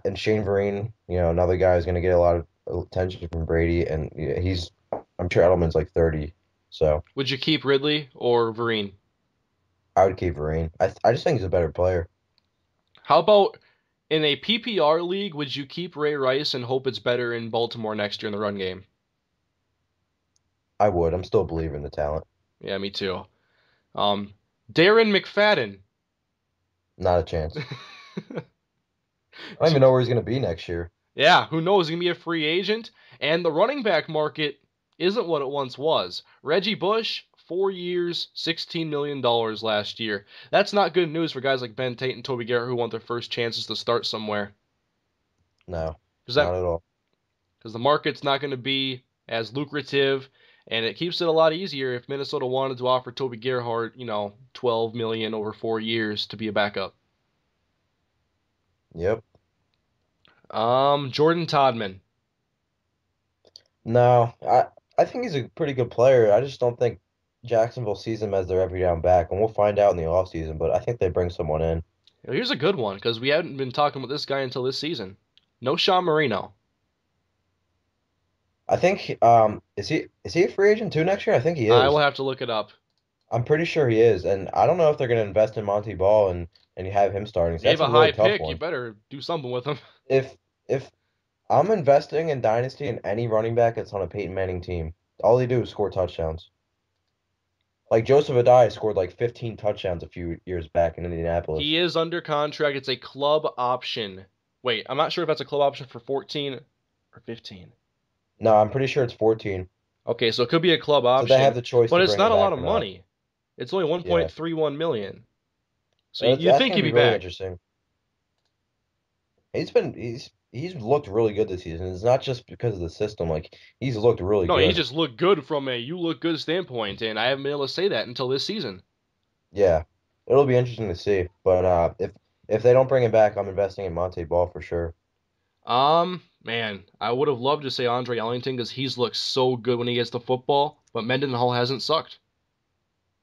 And Shane Vereen, another guy who's going to get a lot of attention from Brady, and yeah, I'm sure Edelman's like 30, so Would you keep Ridley or Vereen? I would keep Vereen. I just think he's a better player. How about in a PPR league, would you keep Ray Rice and hope it's better in Baltimore next year in the run game? I would. I'm still a believer in the talent. Yeah, me too. Um, Darren McFadden. Not a chance. I don't even know where he's going to be next year. Yeah, who knows? He's going to be a free agent. And the running back market isn't what it once was. Reggie Bush, 4 years, $16 million last year. That's not good news for guys like Ben Tate and Toby Garrett who want their first chances to start somewhere. No, Because not at all. the market's not going to be as lucrative, and it keeps it a lot easier if Minnesota wanted to offer Toby Gerhart, 12 million over 4 years to be a backup. Yep. Jordan Todman. No, I think he's a pretty good player. I just don't think Jacksonville sees him as their every down back, and we'll find out in the offseason, but I think they bring someone in. Here's a good one because we hadn't been talking about this guy until this season. No Sean Marino. I think is he a free agent too next year? I think he I will is. have to look it up. I'm pretty sure he is, and I don't know if they're going to invest in Monty Ball and you have him starting. So Gave that's a a really high tough pick. You one. better do something with him. If if I'm investing in Dynasty in any running back that's on a Peyton Manning team, all they do is score touchdowns. Like Joseph Addai scored like 15 touchdowns a few years back in He Indianapolis. is under contract. It's a club option. Wait, I'm not sure if that's a club option for 14 or 15. No, I'm pretty sure it's 14. Okay, so it could be a club So they have option, the choice but to it's bring not him a lot back of or not. money. It's only Yeah. 1.31 million. So That's, you that's think going he'd to be be really back. interesting. He's looked really good this season. It's not just because of the system. Like he's looked really No, he good. just looked good from a you look good standpoint, and I haven't been able to say that until this season. Yeah. It'll be interesting to see. But if they don't bring him back, I'm investing in Monte Ball for sure. Man, I would have loved to say Andre Ellington because he's looked so good when he gets the football, but Mendenhall hasn't sucked.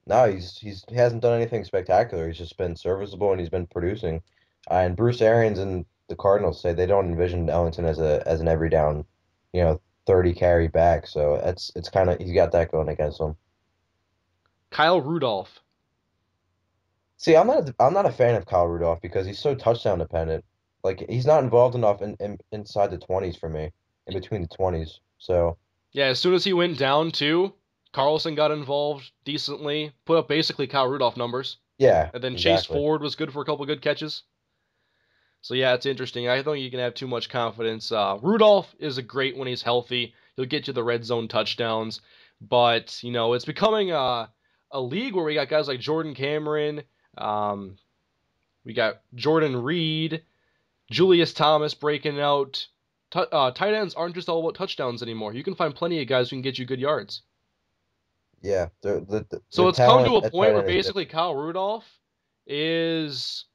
No, he hasn't done anything spectacular. He's just been serviceable and he's been producing. And Bruce Arians and the Cardinals say they don't envision Ellington as an every down, 30 carry back. So it's kind of he's got that going against him. Kyle Rudolph. See, I'm not a fan of Kyle Rudolph because he's so touchdown dependent. Like he's not involved enough inside the 20s for me, in between the 20s. So Yeah, as soon as he went down too, Carlson got involved decently, put up basically Kyle Rudolph numbers, yeah, and then Chase exactly. Ford was good for a couple good catches. So yeah, it's interesting. I don't think you can have too much confidence. Rudolph is a great when he's healthy. He'll get you the red zone touchdowns, but it's becoming a league where we got guys like Jordan Cameron, um, we got Jordan Reed, Julius Thomas breaking out. Tight ends aren't just all about touchdowns anymore. You can find plenty of guys who can get you good yards. Yeah, the So it's come to talent a at point tight where end is basically different. Kyle Rudolph is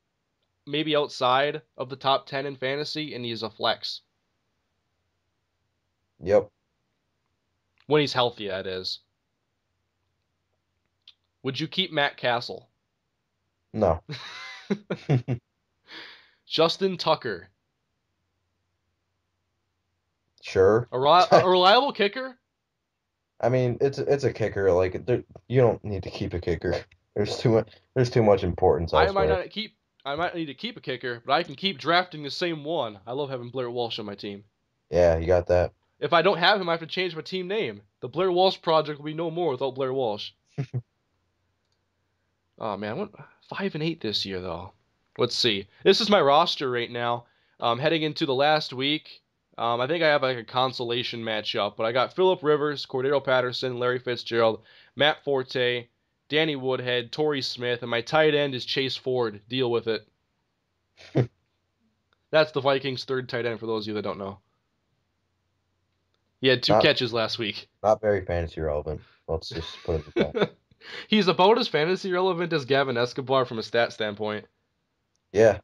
maybe outside of the top 10 in fantasy, and he's a flex. Yep. When he's healthy, that is. Would you keep Matt Cassel? No. Justin Tucker. Sure. A reliable kicker? I mean, it's a kicker. Like you don't need to keep a kicker. There's too much importance I might elsewhere. not keep. I might need to keep a kicker, but I can keep drafting the same one. I love having Blair Walsh on my team. Yeah, you got that. If I don't have him, I have to change my team name. The Blair Walsh Project will be no more without Blair Walsh. Oh man, I went 5-8 this year though. Let's see. This is my roster right now. Heading into the last week. I think I have like a consolation matchup, but I got Phillip Rivers, Cordero Patterson, Larry Fitzgerald, Matt Forte, Danny Woodhead, Torrey Smith, and my tight end is Chase Ford. Deal with it. That's the Vikings' third tight end for those of you that don't know. He had two Not catches last week. not very fantasy relevant. Let's just put it at that. He's about as fantasy relevant as Gavin Escobar from a stat standpoint. Yeah,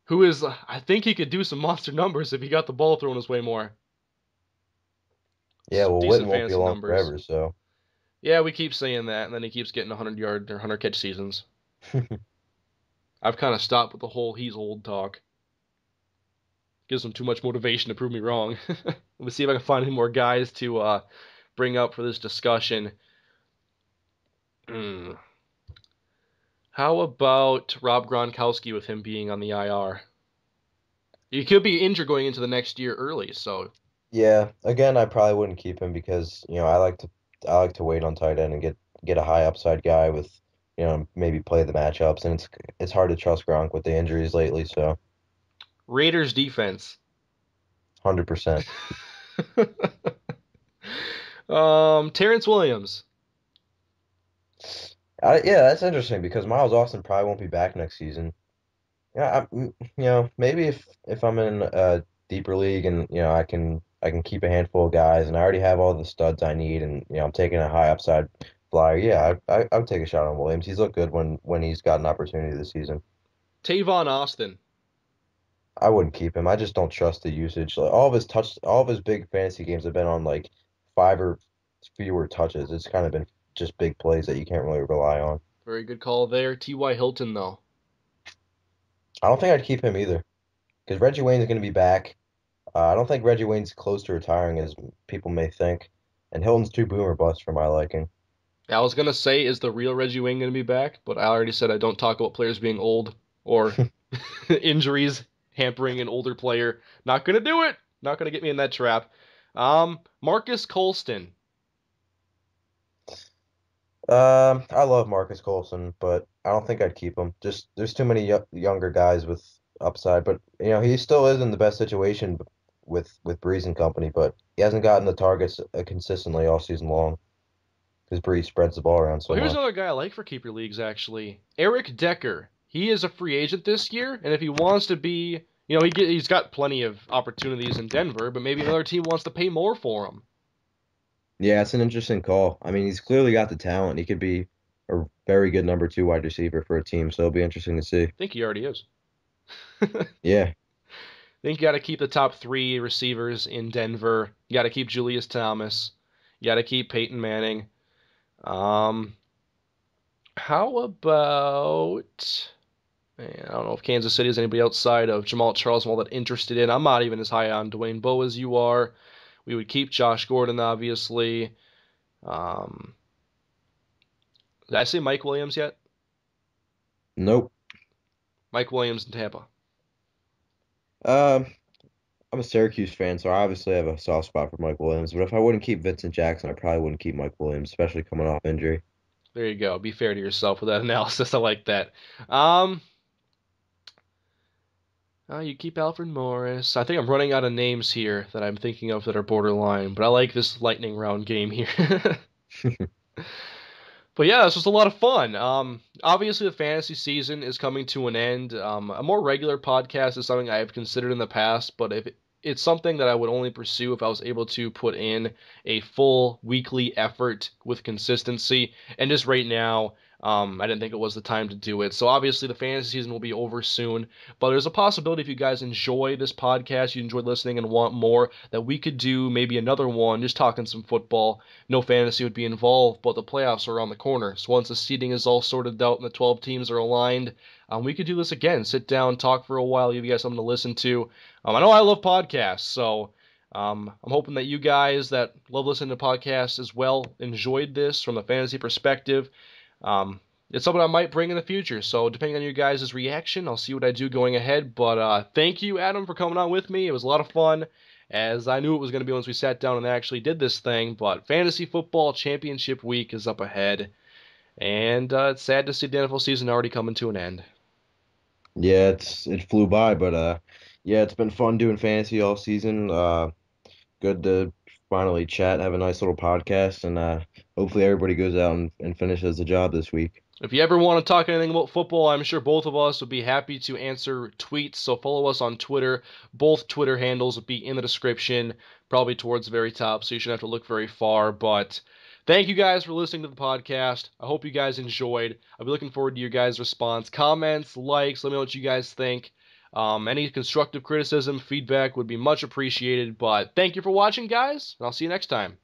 Who is, I think he could do some monster numbers if he got the ball thrown his way more. yeah. Some Well, Witten decent won't be fantasy along numbers. forever, so Yeah, we keep saying that, and then he keeps getting 100 yard or 100 catch seasons. I've kind of stopped with the whole he's old talk. gives them too much motivation to prove me wrong. Let me see if I can find any more guys to bring up for this discussion. Hmm. How about Rob Gronkowski with him being on the IR? He could be injured going into the next year early, so Yeah, again, I probably wouldn't keep him because, I like to wait on tight end and get a high upside guy with, maybe play the matchups, and it's hard to trust Gronk with the injuries lately, so Raiders defense. 100%. Terrence Williams. Yeah, that's interesting because Miles Austin probably won't be back next season. Yeah, maybe if I'm in a deeper league and I can keep a handful of guys and I already have all the studs I need and I'm taking a high upside flyer. Yeah, I would take a shot on Williams. He's looked good when he's got an opportunity this season. Tavon Austin. I wouldn't keep him. I just don't trust the usage. Like, all of his big fantasy games have been on like 5 or fewer touches. It's kind of been just big plays that you can't really rely on. Very good call there. T.Y. Hilton, though. I don't think I'd keep him either because Reggie Wayne's going to be back. I don't think Reggie Wayne's close to retiring as people may think, and Hilton's too boomer bust for my liking. I was going to say, is the real Reggie Wayne going to be back? But I already said I don't talk about players being old or injuries hampering an older player. Not going to do it. Not going to get me in that trap. Marcus Colston. I love Marcus Colson, but I don't think I'd keep him. Just there's too many younger guys with upside, but he still is in the best situation with Breeze and company, but he hasn't gotten the targets consistently all season long because Breeze spreads the ball around so Well, here's another much. guy I like for keeper leagues, actually. Eric Decker. He is a free agent this year, and if he wants to be, he's got plenty of opportunities in Denver, but maybe another team wants to pay more for him. Yeah, it's an interesting call. I mean, he's clearly got the talent. He could be a very good number two wide receiver for a team, so it'll be interesting to see. I think he already is. Yeah. Think you got to keep the top three receivers in Denver. You got to keep Julius Thomas. You got to keep Peyton Manning. Um, how about? Man, I don't know if Kansas City is anybody outside of Jamal Charles I'm all that interested in. I'm not even as high on Dwayne Bowe as you are. We would keep Josh Gordon, obviously. Um, did I say Mike Williams yet? Nope. Mike Williams in Tampa. Um, I'm a Syracuse fan, so I obviously have a soft spot for Mike Williams. But if I wouldn't keep Vincent Jackson, I probably wouldn't keep Mike Williams, especially coming off injury. There you go. Be fair to yourself with that analysis. I like that. Um, you keep Alfred Morris. I think I'm running out of names here that I'm thinking of that are borderline, but I like this lightning round game here. But yeah, this was a lot of fun. Obviously, the fantasy season is coming to an end. A more regular podcast is something I have considered in the past, but if it's something that I would only pursue if I was able to put in a full weekly effort with consistency. And just right now, I didn't think it was the time to do it. So obviously, the fantasy season will be over soon. But there's a possibility if you guys enjoy this podcast, you enjoy listening and want more, that we could do maybe another one, just talking some football. No fantasy would be involved, but the playoffs are around the corner. So once the seeding is all sorted out and the 12 teams are aligned, we could do this again. Sit down, talk for a while, give you guys something to listen to. I know I love podcasts, so I'm hoping that you guys that love listening to podcasts as well enjoyed this from a fantasy perspective. Um, it's something I might bring in the future, so depending on you guys' reaction, I'll see what I do going ahead. But thank you, Adam, for coming on with me. It was a lot of fun, as I knew it was going to be once we sat down and actually did this thing. But Fantasy Football Championship Week is up ahead, and it's sad to see the NFL season already coming to an end. Yeah, it flew by, but yeah, it's been fun doing fantasy all season. Good to finally chat, have a nice little podcast, and hopefully everybody goes out and finishes the job this week. If you ever want to talk anything about football, I'm sure both of us would be happy to answer tweets. So follow us on Twitter. Both Twitter handles will be in the description, probably towards the very top, so you shouldn't have to look very far. But thank you guys for listening to the podcast. I hope you guys enjoyed. I'll be looking forward to your guys' response, comments, likes. Let me know what you guys think. Any constructive criticism, feedback would be much appreciated. But thank you for watching, guys, and I'll see you next time.